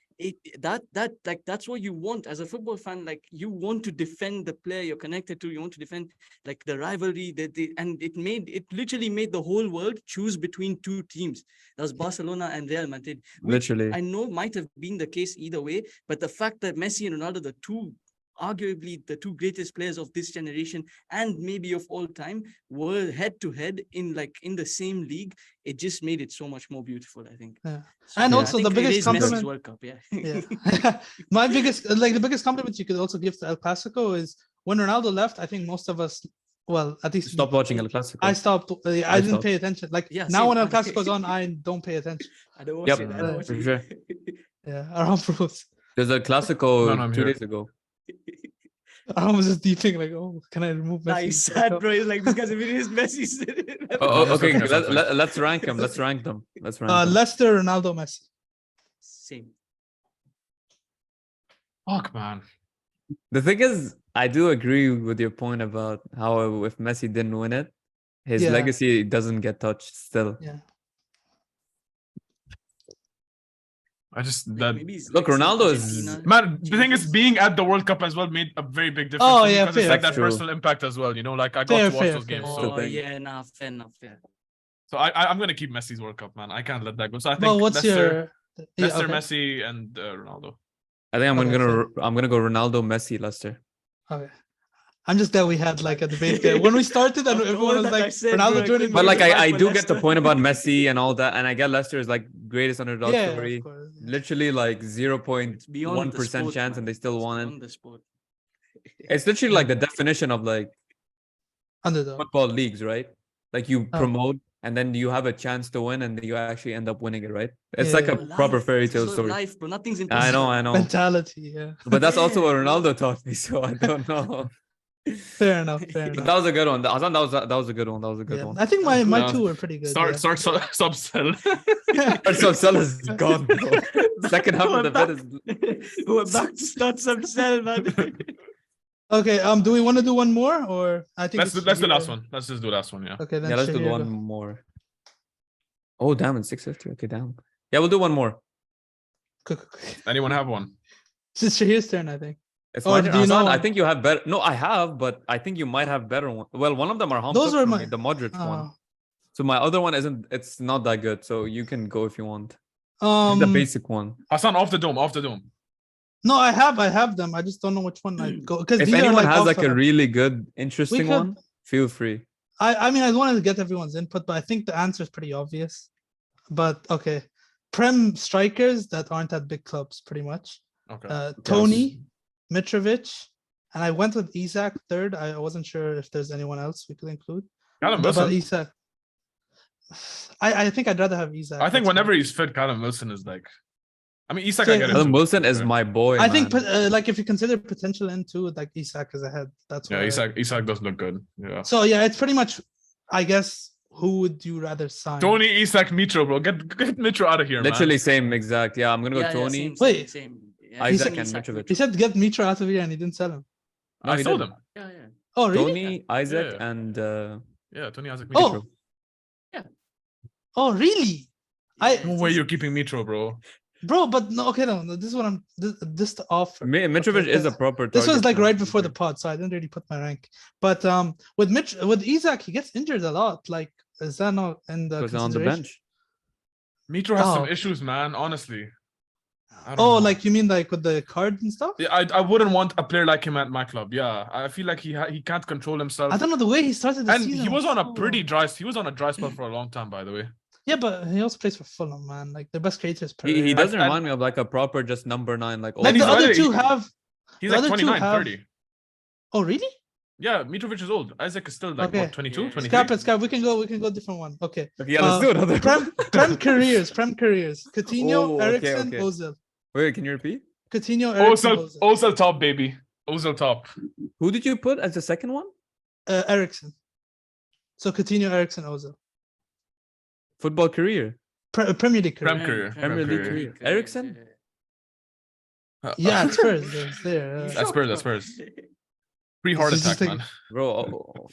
Speaker 2: That's what you want as a football fan. Like you want to defend the player you're connected to. You want to defend like the rivalry and it literally made the whole world choose between two teams. That was Barcelona and Real Madrid.
Speaker 4: Literally,
Speaker 2: I know might have been the case either way, but the fact that Messi and Ronaldo, arguably the two greatest players of this generation and maybe of all time, were head to head in the same league, it just made it so much more beautiful, I think.
Speaker 1: Yeah. And also the biggest compliment,
Speaker 2: World Cup,
Speaker 1: my the biggest compliment you could also give to El Clasico is when Ronaldo left, I think most of us, well, at least
Speaker 4: stop watching El Clasico.
Speaker 1: I stopped. I didn't pay attention. Now when El Clasico's on, I don't pay attention.
Speaker 2: I don't watch it. I don't watch it.
Speaker 4: Sure.
Speaker 1: Yeah, around Bruce.
Speaker 4: There's a Clasico 2 days ago.
Speaker 1: I was just deeping like, oh, can I remove Messi?
Speaker 2: Nice, sad, bro. It's like because if it is Messi.
Speaker 4: Okay, let's rank them. Let's rank them.
Speaker 1: Leicester, Ronaldo, Messi.
Speaker 2: Same.
Speaker 3: Fuck, man.
Speaker 4: The thing is, I do agree with your point about how if Messi didn't win it, his legacy doesn't get touched still.
Speaker 1: Yeah.
Speaker 4: Look, Ronaldo is
Speaker 3: the thing is being at the World Cup as well made a very big difference.
Speaker 1: Oh yeah,
Speaker 3: because it's like that personal impact as well. Like I got to watch those games.
Speaker 2: Oh yeah, fair enough.
Speaker 3: So I'm gonna keep Messi's World Cup, man. I can't let that go. So I think
Speaker 1: Leicester,
Speaker 3: Messi, and Ronaldo.
Speaker 4: I think I'm gonna go Ronaldo, Messi, Leicester.
Speaker 1: Okay. I'm just glad we had like a debate there. When we started and everyone was like Ronaldo joining.
Speaker 4: But like I do get the point about Messi and all that, and I get Leicester is like greatest underdog story. Literally like 0.1% chance and they still won it. It's literally like the definition of like
Speaker 1: underdog
Speaker 4: football leagues, right? Like you promote and then you have a chance to win and you actually end up winning it, right? It's like a proper fairy tale story.
Speaker 2: Life, bro. Nothing's impossible.
Speaker 4: I know.
Speaker 1: Mentality, yeah.
Speaker 4: But that's also what Ronaldo taught me, so I don't know.
Speaker 1: Fair enough.
Speaker 4: But that was a good one. That was a good one.
Speaker 1: I think my two were pretty good.
Speaker 3: Start Subcell.
Speaker 4: Subcell is gone, bro. Second half of the bed is.
Speaker 2: We're back to start Subcell, man.
Speaker 1: Okay. Do we want to do one more, or I think
Speaker 3: let's do the last one. Let's just do the last one. Yeah.
Speaker 1: Okay. Then
Speaker 4: let's do one more. Oh damn! It's 6:50. Okay, damn. Yeah, we'll do one more.
Speaker 3: Anyone have one?
Speaker 1: It's Shahir's turn, I think.
Speaker 4: It's my turn. I think you have better. No, I have, but I think you might have better one. Well, one of them are harmful.
Speaker 1: Those were
Speaker 4: the Modric one. So my other one isn't. It's not that good. So you can go if you want. The basic one.
Speaker 3: Hassan, off the dome.
Speaker 1: No, I have them. I just don't know which one I'd go. Because
Speaker 4: if anyone has like a really good, interesting one, feel free.
Speaker 1: I mean, I wanted to get everyone's input, but I think the answer is pretty obvious. But okay, Prem strikers that aren't at big clubs, pretty much.
Speaker 3: Okay.
Speaker 1: Tony, Mitrovic, and I went with Isak third. I wasn't sure if there's anyone else we could include. But Isak. I think I'd rather have Isak.
Speaker 3: I think whenever he's fit, Callum Wilson is like. I mean, Isak.
Speaker 4: Callum Wilson is my boy.
Speaker 1: I think, like, if you consider potential into like Isak is ahead. That's why.
Speaker 3: Isak does look good. Yeah.
Speaker 1: So yeah, it's pretty much. I guess who would you rather sign?
Speaker 3: Tony, Isak, Mitro, bro. Get Mitro out of here.
Speaker 4: Literally
Speaker 3: man.
Speaker 4: Same exact. Yeah, I'm gonna go Tony.
Speaker 2: Same.
Speaker 4: Yeah, Isaac and Mitrovic.
Speaker 1: He said get Mitro out of here and he didn't sell him.
Speaker 3: No, I sold him.
Speaker 2: Yeah.
Speaker 1: Oh really?
Speaker 4: Tony, Isaac, and
Speaker 3: Tony, Isaac,
Speaker 1: Mitro.
Speaker 3: Oh.
Speaker 2: Yeah.
Speaker 1: Oh really?
Speaker 3: No way you're keeping Mitro, bro.
Speaker 1: Bro, but no, okay, no. This is what I'm. This to offer.
Speaker 4: Mitrovic is a proper.
Speaker 1: This was like right before the pod, so I didn't really put my rank. But with Isak, he gets injured a lot. Like, is that not in the
Speaker 4: on the bench?
Speaker 3: Mitro has some issues, man. Honestly.
Speaker 1: Like you mean like with the cards and stuff?
Speaker 3: Yeah, I wouldn't want a player like him at my club. Yeah, I feel like he can't control himself.
Speaker 1: I don't know the way he started the season.
Speaker 3: And he was on a pretty dry. He was on a dry spell for a long time, by the way.
Speaker 1: Yeah, but he also plays for Fulham, man. Like the best creators.
Speaker 4: He doesn't remind me of like a proper just number 9. Like
Speaker 1: the other two have.
Speaker 3: He's like 29, 30.
Speaker 1: Oh really?
Speaker 3: Yeah, Mitrovic is old. Isaac is still like what, 22, 23?
Speaker 1: Scrap. We can go different one. Okay.
Speaker 4: Yeah, let's do another.
Speaker 1: Prem careers. Coutinho, Eriksen, Ozil.
Speaker 4: Wait, can you repeat?
Speaker 1: Coutinho, Eriksen,
Speaker 3: Ozil top, baby. Ozil top.
Speaker 4: Who did you put as the second one?
Speaker 1: Eriksen. So Coutinho, Eriksen, Ozil.
Speaker 4: Football career.
Speaker 1: Premier League career.
Speaker 3: Premier League
Speaker 4: career. Eriksen?
Speaker 1: Yeah, it's Spurs. It's there.
Speaker 3: That's Spurs. That's Spurs. Pre-heart attack, man.
Speaker 4: Bro,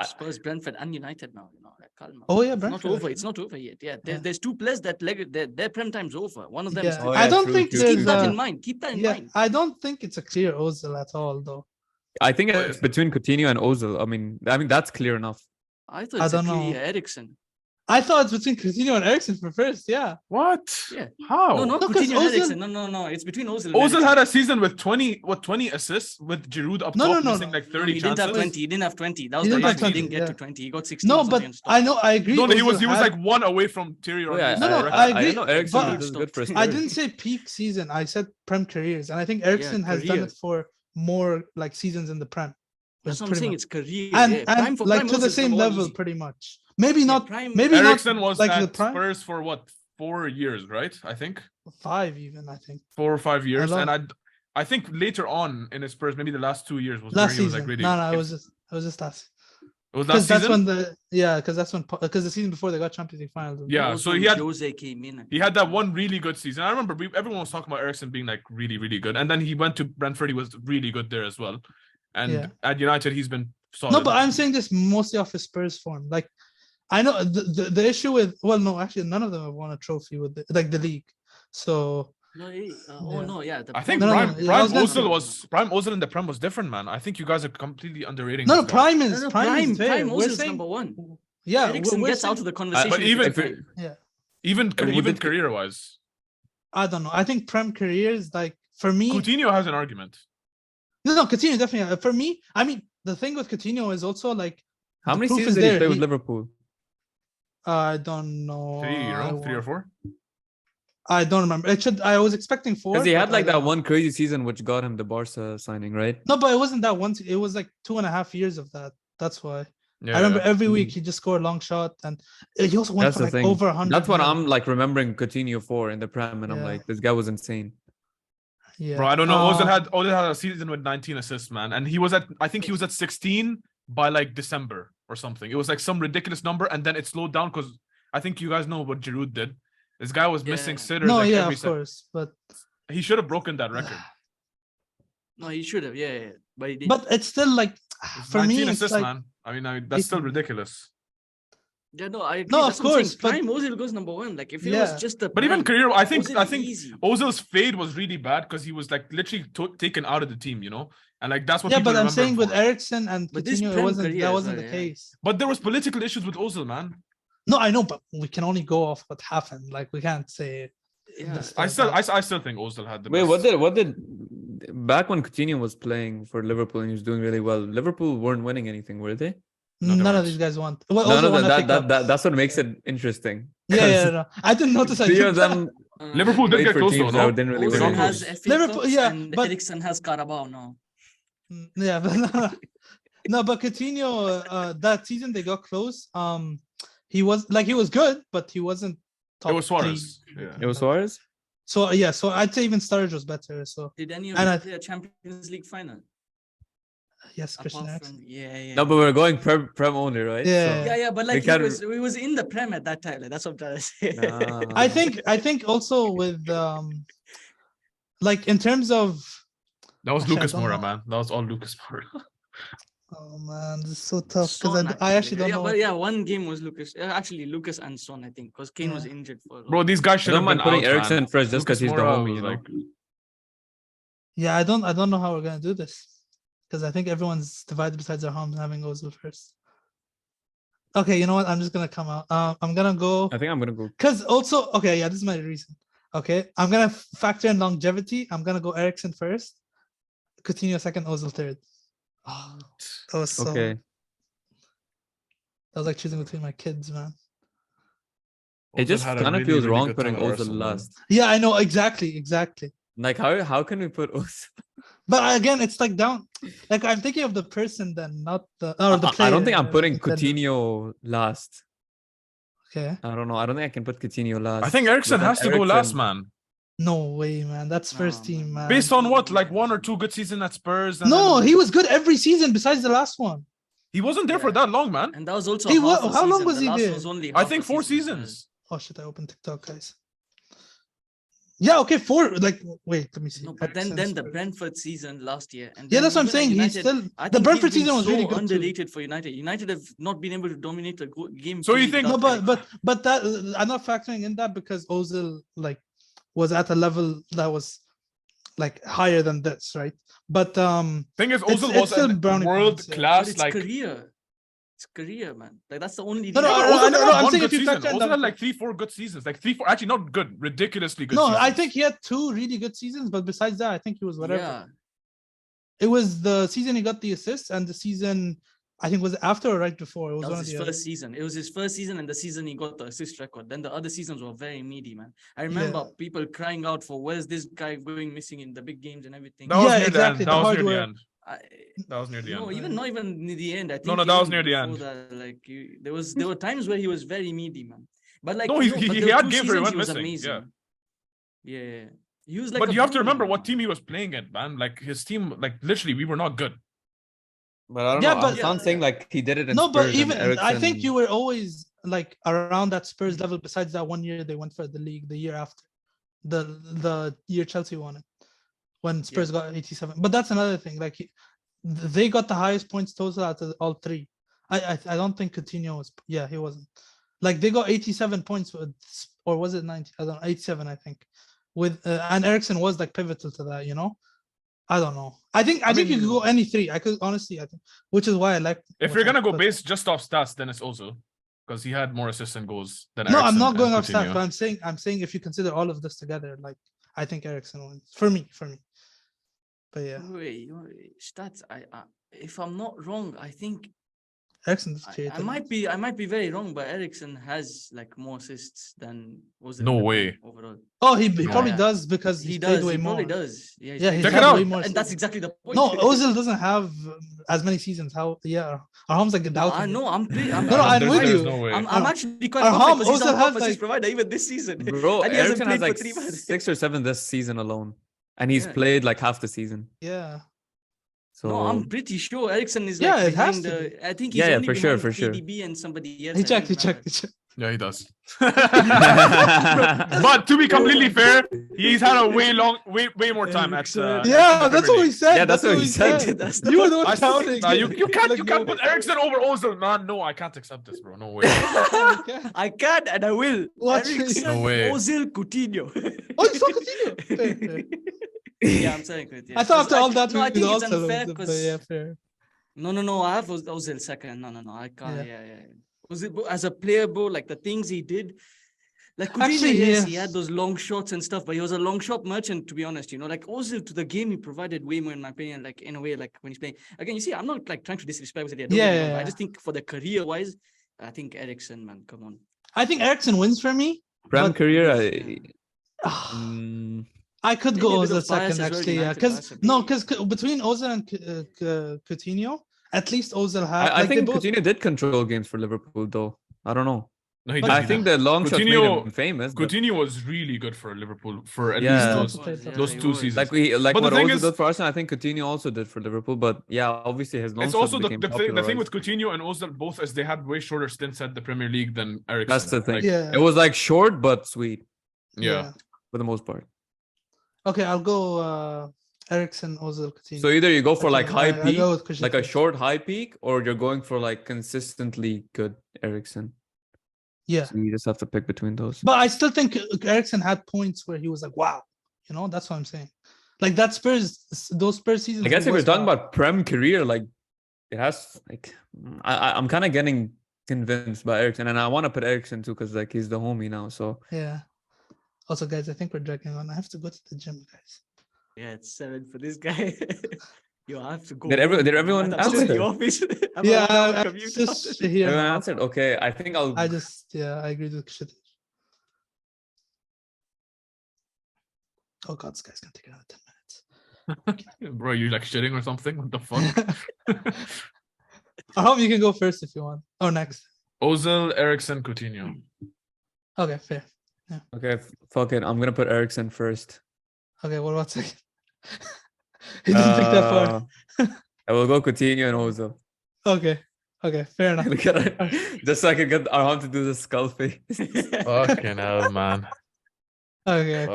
Speaker 2: Spurs, Brentford, and United now. Like, calm.
Speaker 1: Oh yeah,
Speaker 2: It's
Speaker 1: Brentford.
Speaker 2: not over. It's not over yet. Yeah, there's two players that their prem time's over. One of them.
Speaker 1: Yeah.
Speaker 2: Is
Speaker 1: I don't think
Speaker 2: Just
Speaker 1: there's
Speaker 2: keep that in mind. Keep that in mind.
Speaker 1: I don't think it's a clear Ozil at all, though.
Speaker 4: I think it's between Coutinho and Ozil. I mean that's clear enough.
Speaker 2: I thought it's Eriksen.
Speaker 1: I thought it's between Coutinho and Eriksen for first. Yeah.
Speaker 3: What?
Speaker 2: Yeah.
Speaker 3: How?
Speaker 2: No, Coutinho and Eriksen. No. It's between Ozil.
Speaker 3: Ozil had a season with 20 assists with Giroud up top, missing like 30
Speaker 2: he
Speaker 3: chances.
Speaker 2: Didn't have 20. He didn't have 20. That was
Speaker 1: He
Speaker 2: the
Speaker 1: didn't
Speaker 2: reason
Speaker 1: have
Speaker 2: he didn't
Speaker 1: 20,
Speaker 2: get to
Speaker 1: yeah.
Speaker 2: 20. He got 16.
Speaker 1: No, but I know. I agree.
Speaker 3: No, he was
Speaker 1: Ozil
Speaker 3: like one away from Thierry Henry.
Speaker 1: No, I agree.
Speaker 4: I know Eriksen
Speaker 1: but
Speaker 4: was good for
Speaker 1: I didn't say peak season. I said Prem careers, and I think Eriksen has done it for more like seasons in the Prem.
Speaker 2: That's what I'm saying. It's career.
Speaker 1: And
Speaker 2: Prime for
Speaker 1: like
Speaker 2: Prime
Speaker 1: to the
Speaker 2: Ozil's
Speaker 1: same
Speaker 2: number one
Speaker 1: level,
Speaker 2: easy.
Speaker 1: pretty much. Maybe not.
Speaker 2: Prime-
Speaker 1: Maybe
Speaker 3: Eriksen
Speaker 1: not
Speaker 3: was
Speaker 1: like
Speaker 3: at
Speaker 1: the Prime.
Speaker 3: Spurs for what? 4 years, right? I think
Speaker 1: 5 even. I think
Speaker 3: 4 or 5 years,
Speaker 1: I
Speaker 3: and I think later on in his Spurs, maybe the last 2 years was
Speaker 1: last
Speaker 3: where he was
Speaker 1: season.
Speaker 3: like really.
Speaker 1: No, it was just last.
Speaker 3: It was
Speaker 1: Because
Speaker 3: last
Speaker 1: that's
Speaker 3: season.
Speaker 1: when because the season before they got Champions League finals.
Speaker 3: Yeah,
Speaker 2: That was
Speaker 3: so
Speaker 2: when
Speaker 3: he had
Speaker 2: Jose came in.
Speaker 3: he had that one really good season. I remember everyone was talking about Eriksen being like really, really good, and then he went to Brentford. He was really good there as well, and at United he's been solid.
Speaker 1: No, but I'm saying this mostly off his Spurs form. Like, I know the issue with actually none of them have won a trophy with the league. So
Speaker 3: I think Prime Ozil in the Prem was different, man. I think you guys are completely underrating.
Speaker 1: No,
Speaker 2: Prime
Speaker 1: Ozil's
Speaker 2: number one.
Speaker 1: Yeah,
Speaker 2: Eriksen gets out of the conversation.
Speaker 3: But even career wise,
Speaker 1: I don't know. I think Prem careers, like for me,
Speaker 3: Coutinho has an argument.
Speaker 1: No, Coutinho definitely. For me, I mean, the thing with Coutinho is also like
Speaker 4: how many seasons did he play with Liverpool?
Speaker 1: I don't know.
Speaker 3: 3 or 4.
Speaker 1: I don't remember. I was expecting 4.
Speaker 4: Because he had like that one crazy season which got him the Barca signing, right?
Speaker 1: No, but it wasn't that one. It was like 2.5 years of that. That's why. I remember every week he just scored a long shot, and he also went for like over 100.
Speaker 4: That's what I'm like remembering Coutinho for in the Prem, and I'm like, this guy was insane.
Speaker 1: Yeah,
Speaker 3: bro, I don't know. Ozil had a season with 19 assists, man, and I think he was at 16 by like December or something. It was like some ridiculous number, and then it slowed down because I think you guys know what Giroud did. This guy was missing sitters.
Speaker 1: No,
Speaker 3: like
Speaker 1: of course, but
Speaker 3: he should have broken that record.
Speaker 2: No, he should have. Yeah, but he didn't.
Speaker 1: But it's still like for me, it's
Speaker 3: assists,
Speaker 1: like,
Speaker 3: man. I mean, that's still ridiculous.
Speaker 2: Yeah, no, I agree.
Speaker 1: No,
Speaker 2: That's
Speaker 1: of course.
Speaker 2: Prime Ozil goes number one. Like if it was just the.
Speaker 3: But even career, I think
Speaker 2: easy.
Speaker 3: Ozil's fade was really bad because he was like literally taken out of the team, you know, and like that's what.
Speaker 1: Yeah,
Speaker 3: people
Speaker 1: but I'm
Speaker 3: remember
Speaker 1: saying
Speaker 3: him
Speaker 1: with
Speaker 3: for.
Speaker 1: Eriksen and Coutinho, that wasn't the
Speaker 2: yeah.
Speaker 1: case.
Speaker 3: But there was political issues with Ozil, man.
Speaker 1: No, I know, but we can only go off what happened. Like we can't say.
Speaker 2: Yeah.
Speaker 3: I still think Ozil had the
Speaker 4: Wait,
Speaker 3: best.
Speaker 4: what did back when Coutinho was playing for Liverpool and he was doing really well? Liverpool weren't winning anything, were they?
Speaker 1: None of these guys want. Well,
Speaker 4: that's what makes it interesting.
Speaker 1: Yeah, no. I didn't notice.
Speaker 4: Three of them.
Speaker 3: Liverpool did get close though. No,
Speaker 4: didn't really
Speaker 2: Ozil
Speaker 4: win.
Speaker 2: has FA
Speaker 1: Liverpool,
Speaker 2: Cups
Speaker 1: yeah,
Speaker 2: and
Speaker 1: but
Speaker 2: Eriksen has Carabao now.
Speaker 1: Yeah, but no, but Coutinho, that season they got close. He was good, but he wasn't top.
Speaker 3: It was Suarez.
Speaker 1: Yeah.
Speaker 4: It was Suarez.
Speaker 1: So yeah, so I'd say even Sturridge was better. So
Speaker 2: did any of you play a Champions League final?
Speaker 1: Yes, Christian Eriksen.
Speaker 2: Yeah.
Speaker 4: No, but we're going prem only, right?
Speaker 1: Yeah.
Speaker 2: So but like he was in the Prem at that time. Like, that's what I'm trying to say.
Speaker 4: Nah.
Speaker 1: I think also with like in terms of
Speaker 3: that was Lucas Moura, man. That was all Lucas Moura.
Speaker 1: Oh man, this is so tough because I actually don't know.
Speaker 2: But yeah, one game was Lucas. Actually, Lucas and Son, I think, because Kane was injured for.
Speaker 3: Bro, these guys should have been
Speaker 4: putting
Speaker 3: out,
Speaker 4: Eriksen
Speaker 3: man.
Speaker 4: fresh just because he's the homie, you know.
Speaker 1: Yeah, I don't know how we're gonna do this because I think everyone's divided besides our homes having Ozil first. Okay, you know what? I'm just gonna come out. I'm gonna go.
Speaker 4: I think I'm gonna go.
Speaker 1: Because also, okay, yeah, this is my reason. Okay, I'm gonna factor in longevity. I'm gonna go Eriksen first, Coutinho second, Ozil third. Oh, that was so.
Speaker 4: Okay.
Speaker 1: That was like choosing between my kids, man.
Speaker 4: It just kind of feels wrong putting Ozil last.
Speaker 1: Yeah, I know exactly.
Speaker 4: Like how can we put Ozil?
Speaker 1: But again, it's like down. Like I'm thinking of the person, then not the player.
Speaker 4: I don't think I'm putting Coutinho last.
Speaker 1: Okay.
Speaker 4: I don't know. I don't think I can put Coutinho last.
Speaker 3: I think Eriksen has to go last, man.
Speaker 1: No way, man. That's first team, man.
Speaker 3: Based on what? Like 1 or 2 good seasons at Spurs?
Speaker 1: No, he was good every season besides the last one.
Speaker 3: He wasn't there for that long, man.
Speaker 2: And that was also
Speaker 1: how long was he there?
Speaker 3: I think 4 seasons.
Speaker 1: Oh shit! I opened TikTok, guys. Yeah, okay, 4. Like, wait, let me see.
Speaker 2: No, but then
Speaker 1: Eriksen,
Speaker 2: the
Speaker 1: Spurs.
Speaker 2: Brentford season last year, and
Speaker 1: Yeah,
Speaker 2: then
Speaker 1: that's what I'm
Speaker 2: even at
Speaker 1: saying. He's
Speaker 2: United,
Speaker 1: still
Speaker 2: I
Speaker 1: the
Speaker 2: think
Speaker 1: Brentford
Speaker 2: he's been
Speaker 1: season was really
Speaker 2: so
Speaker 1: good too.
Speaker 2: underrated for United. United have not been able to dominate a game.
Speaker 3: So you
Speaker 2: fully
Speaker 3: think-
Speaker 1: No,
Speaker 2: without
Speaker 1: but
Speaker 2: Eriksen.
Speaker 1: but that I'm not factoring in that because Ozil like was at a level that was like higher than this, right? But
Speaker 3: thing is,
Speaker 1: it's
Speaker 3: Ozil was
Speaker 1: still
Speaker 3: a
Speaker 1: brownie
Speaker 3: world
Speaker 1: points, yeah.
Speaker 2: But
Speaker 3: class.
Speaker 2: it's
Speaker 3: Like
Speaker 2: career. It's career, man. Like that's the only.
Speaker 1: No,
Speaker 2: thing.
Speaker 1: no,
Speaker 3: but
Speaker 1: I
Speaker 3: Ozil
Speaker 1: know,
Speaker 3: had
Speaker 1: I'm
Speaker 3: one
Speaker 1: saying
Speaker 3: good
Speaker 1: if you
Speaker 3: season.
Speaker 1: factor in
Speaker 3: Ozil
Speaker 1: that-
Speaker 3: had like 3-4 good seasons. Like 3-4, actually not good, ridiculously good
Speaker 1: No,
Speaker 3: seasons.
Speaker 1: I think he had 2 really good seasons, but besides that, I think he was whatever.
Speaker 2: Yeah.
Speaker 1: It was the season he got the assists, and the season I think was after or right before. It was
Speaker 2: That
Speaker 1: one
Speaker 2: was
Speaker 1: of
Speaker 2: his
Speaker 1: the
Speaker 2: first season. It was his first season, and the season he got the assist record. Then the other seasons were very meaty, man. I remember people crying out for where's this guy going missing in the big games and everything.
Speaker 3: That was
Speaker 1: Yeah,
Speaker 3: near
Speaker 1: exactly,
Speaker 3: the
Speaker 1: the
Speaker 3: end. That was
Speaker 1: hard
Speaker 3: near the
Speaker 1: work.
Speaker 3: end.
Speaker 2: I,
Speaker 3: That was near the
Speaker 2: no,
Speaker 3: end.
Speaker 2: even not even near the end. I think
Speaker 3: No, that was
Speaker 2: even
Speaker 3: near the
Speaker 2: before
Speaker 3: end.
Speaker 2: That, like there were times where he was very meaty, man. But like
Speaker 3: No,
Speaker 2: but
Speaker 3: he
Speaker 2: there were
Speaker 3: had
Speaker 2: 2
Speaker 3: games where he
Speaker 2: seasons
Speaker 3: went
Speaker 2: he was
Speaker 3: missing.
Speaker 2: amazing. Yeah. He was like
Speaker 3: But
Speaker 2: a
Speaker 3: you have to
Speaker 2: bully,
Speaker 3: remember
Speaker 2: man.
Speaker 3: what team he was playing in, man. Like his team, like literally, we were not good.
Speaker 4: But I don't
Speaker 1: Yeah,
Speaker 4: know.
Speaker 1: but-
Speaker 4: I'm saying like he did it in
Speaker 1: No,
Speaker 4: Spurs
Speaker 1: but
Speaker 4: and
Speaker 1: even I think
Speaker 4: Eriksen-
Speaker 1: you were always like around that Spurs level. Besides that one year they went for the league, the year after, the year Chelsea won it, when Spurs got 87. But that's another thing. Like they got the highest points total out of all 3. I don't think Coutinho was. Yeah, he wasn't. Like they got 87 points with, or was it 90? I don't know, 87 I think. With and Eriksen was like pivotal to that. You know, I don't know. I think you could go any 3. I could honestly, I think, which is why I like.
Speaker 3: If you're gonna go based just off stats, then it's Ozil, because he had more assists and goals than
Speaker 1: No, I'm
Speaker 3: Eriksen
Speaker 1: not
Speaker 3: and
Speaker 1: going off stats,
Speaker 3: Coutinho.
Speaker 1: but I'm saying if you consider all of this together, like I think Eriksen wins for me. But yeah,
Speaker 2: Wait, stats. If I'm not wrong, I think
Speaker 1: Eriksen's
Speaker 2: I might be very wrong, but Eriksen has like more assists than was it?
Speaker 3: No way.
Speaker 2: Overall.
Speaker 1: Oh, he
Speaker 3: No.
Speaker 1: probably
Speaker 2: Yeah.
Speaker 1: does because
Speaker 2: He
Speaker 1: he's
Speaker 2: does.
Speaker 1: played way
Speaker 2: He
Speaker 1: more.
Speaker 2: probably does. Yeah,
Speaker 1: Yeah, he's
Speaker 3: Check
Speaker 1: had
Speaker 3: it out.
Speaker 1: way more.
Speaker 2: and that's exactly the point.
Speaker 1: No, Ozil doesn't have as many seasons. How? Yeah, Arham's like doubting.
Speaker 2: I
Speaker 1: it.
Speaker 2: know. I'm
Speaker 1: I'm with
Speaker 3: There's
Speaker 1: you.
Speaker 3: no way.
Speaker 2: I'm actually quite
Speaker 1: Arham
Speaker 2: confident because he's
Speaker 1: also
Speaker 2: our
Speaker 1: has,
Speaker 2: top assist
Speaker 1: like-
Speaker 2: provider even this season.
Speaker 4: Bro,
Speaker 2: And he hasn't
Speaker 4: Eriksen has
Speaker 2: played
Speaker 4: like
Speaker 2: for 3 months.
Speaker 4: 6 or 7 this season alone, and he's
Speaker 2: Yeah.
Speaker 4: played like half the season.
Speaker 1: Yeah.
Speaker 4: So
Speaker 2: No, I'm pretty sure Eriksen is
Speaker 1: Yeah,
Speaker 2: like
Speaker 1: it has
Speaker 2: behind
Speaker 1: to
Speaker 2: the. I think he's
Speaker 4: Yeah,
Speaker 2: only
Speaker 4: for sure,
Speaker 2: behind
Speaker 4: for sure.
Speaker 2: KDB and somebody else.
Speaker 1: He
Speaker 2: I
Speaker 1: checked.
Speaker 2: don't remember.
Speaker 3: Yeah, he does. But to be completely fair, he's had a way more time at.
Speaker 1: Yeah, that's what we said.
Speaker 4: Yeah, that's what he said.
Speaker 1: You were the one shouting.
Speaker 3: Nah, you can't
Speaker 1: Like,
Speaker 3: you can't
Speaker 1: no.
Speaker 3: put Eriksen over Ozil, man. No, I can't accept this, bro. No way.
Speaker 2: I can and I will.
Speaker 1: What?
Speaker 2: Eriksen,
Speaker 3: No way.
Speaker 2: Ozil, Coutinho.
Speaker 1: Oh, you saw Coutinho. Fair, fair.
Speaker 2: Yeah, I'm saying Coutinho.
Speaker 1: I thought after all that,
Speaker 2: no, I
Speaker 1: we
Speaker 2: think
Speaker 1: could
Speaker 2: it's
Speaker 1: also
Speaker 2: unfair
Speaker 1: lose, but
Speaker 2: because
Speaker 1: yeah, fair.
Speaker 2: no. I have Ozil second. No. I can't.
Speaker 1: Yeah.
Speaker 2: Yeah. Ozil, bro, as a player, bro, like the things he did. Like Coutinho,
Speaker 1: Actually,
Speaker 2: yes,
Speaker 1: yeah.
Speaker 2: he had those long shots and stuff, but he was a long shot merchant, to be honest. You know, like Ozil to the game, he provided way more, in my opinion. Like in a way, like when he's playing again, you see, I'm not like trying to disrespect Ozil.
Speaker 1: Yeah.
Speaker 2: I just think for the career wise, I think Eriksen, man, come on.
Speaker 1: I think Eriksen wins for me.
Speaker 4: Prem
Speaker 1: But-
Speaker 4: career,
Speaker 1: I could
Speaker 2: Maybe a
Speaker 1: go
Speaker 2: bit
Speaker 1: Ozil
Speaker 2: of bias
Speaker 1: second,
Speaker 2: as well,
Speaker 1: actually. Yeah,
Speaker 2: United
Speaker 1: because
Speaker 2: bias a bit.
Speaker 1: between Ozil and Coutinho, at least Ozil had.
Speaker 4: I think Coutinho did control games for Liverpool, though. I don't know.
Speaker 3: No, he
Speaker 1: But
Speaker 3: did.
Speaker 4: I think the long shots made
Speaker 3: Coutinho-
Speaker 4: him famous. But
Speaker 3: Coutinho was really good for Liverpool for at
Speaker 4: Yeah.
Speaker 3: least those
Speaker 2: he
Speaker 3: 2
Speaker 2: was.
Speaker 3: seasons.
Speaker 4: like
Speaker 3: But the
Speaker 4: what
Speaker 3: thing
Speaker 4: Ozil
Speaker 3: is-
Speaker 4: did for Arsenal, I think Coutinho also did for Liverpool. But yeah, obviously his long
Speaker 3: It's
Speaker 4: shots
Speaker 3: also the
Speaker 4: became
Speaker 3: thing
Speaker 4: popularized.
Speaker 3: with Coutinho and Ozil both is they had way shorter stints at the Premier League than Eriksen.
Speaker 4: That's the thing.
Speaker 3: Like,
Speaker 1: Yeah.
Speaker 4: It was like short but sweet
Speaker 3: yeah.
Speaker 4: for the most part.
Speaker 1: Okay, I'll go Eriksen, Ozil, Coutinho.
Speaker 4: So either you go for like high
Speaker 1: I
Speaker 4: peak,
Speaker 1: go with
Speaker 4: like a
Speaker 1: Coutinho.
Speaker 4: short high peak, or you're going for like consistently good Eriksen.
Speaker 1: Yeah.
Speaker 4: So you just have to pick between those.
Speaker 1: But I still think Eriksen had points where he was like, wow. You know, that's what I'm saying. Like that those Spurs seasons.
Speaker 4: I guess
Speaker 1: he
Speaker 4: if you're
Speaker 1: was
Speaker 4: talking
Speaker 1: wow.
Speaker 4: about Prem career, like it has like I'm kind of getting convinced by Eriksen, and I want to put Eriksen too because like he's the homie now. So
Speaker 1: Yeah. Also, guys, I think we're dragging on. I have to go to the gym, guys.
Speaker 2: Yeah, it's 7 for this guy. Yo, I have to go.
Speaker 4: Did everyone
Speaker 2: I'm still in
Speaker 4: answer?
Speaker 2: the office. I'm
Speaker 1: Yeah,
Speaker 2: on a
Speaker 1: I
Speaker 2: commute.
Speaker 1: just here.
Speaker 4: everyone
Speaker 1: now.
Speaker 4: answered. Okay, I think I'll.
Speaker 1: I agreed with shit. Oh God, this guy's gonna take another 10 minutes.
Speaker 3: Bro, you like shitting or something? What the fuck?
Speaker 1: I hope you can go first if you want. Or next.
Speaker 3: Ozil, Eriksen, Coutinho.
Speaker 1: Okay, fair.
Speaker 4: Okay, fuck it. I'm gonna put Eriksen first.
Speaker 1: Okay, what about second? He didn't think that far.
Speaker 4: I will go Coutinho and Ozil.
Speaker 1: Okay, fair enough.
Speaker 4: Look at it. Just so I can get Arham to do the skull face.
Speaker 3: Fucking hell, man.
Speaker 1: Okay.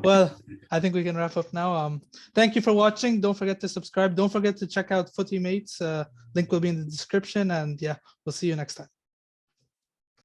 Speaker 1: Well, I think we can wrap up now. Thank you for watching. Don't forget to subscribe. Don't forget to check out Footy Mates. Link will be in the description. And yeah, we'll see you next time.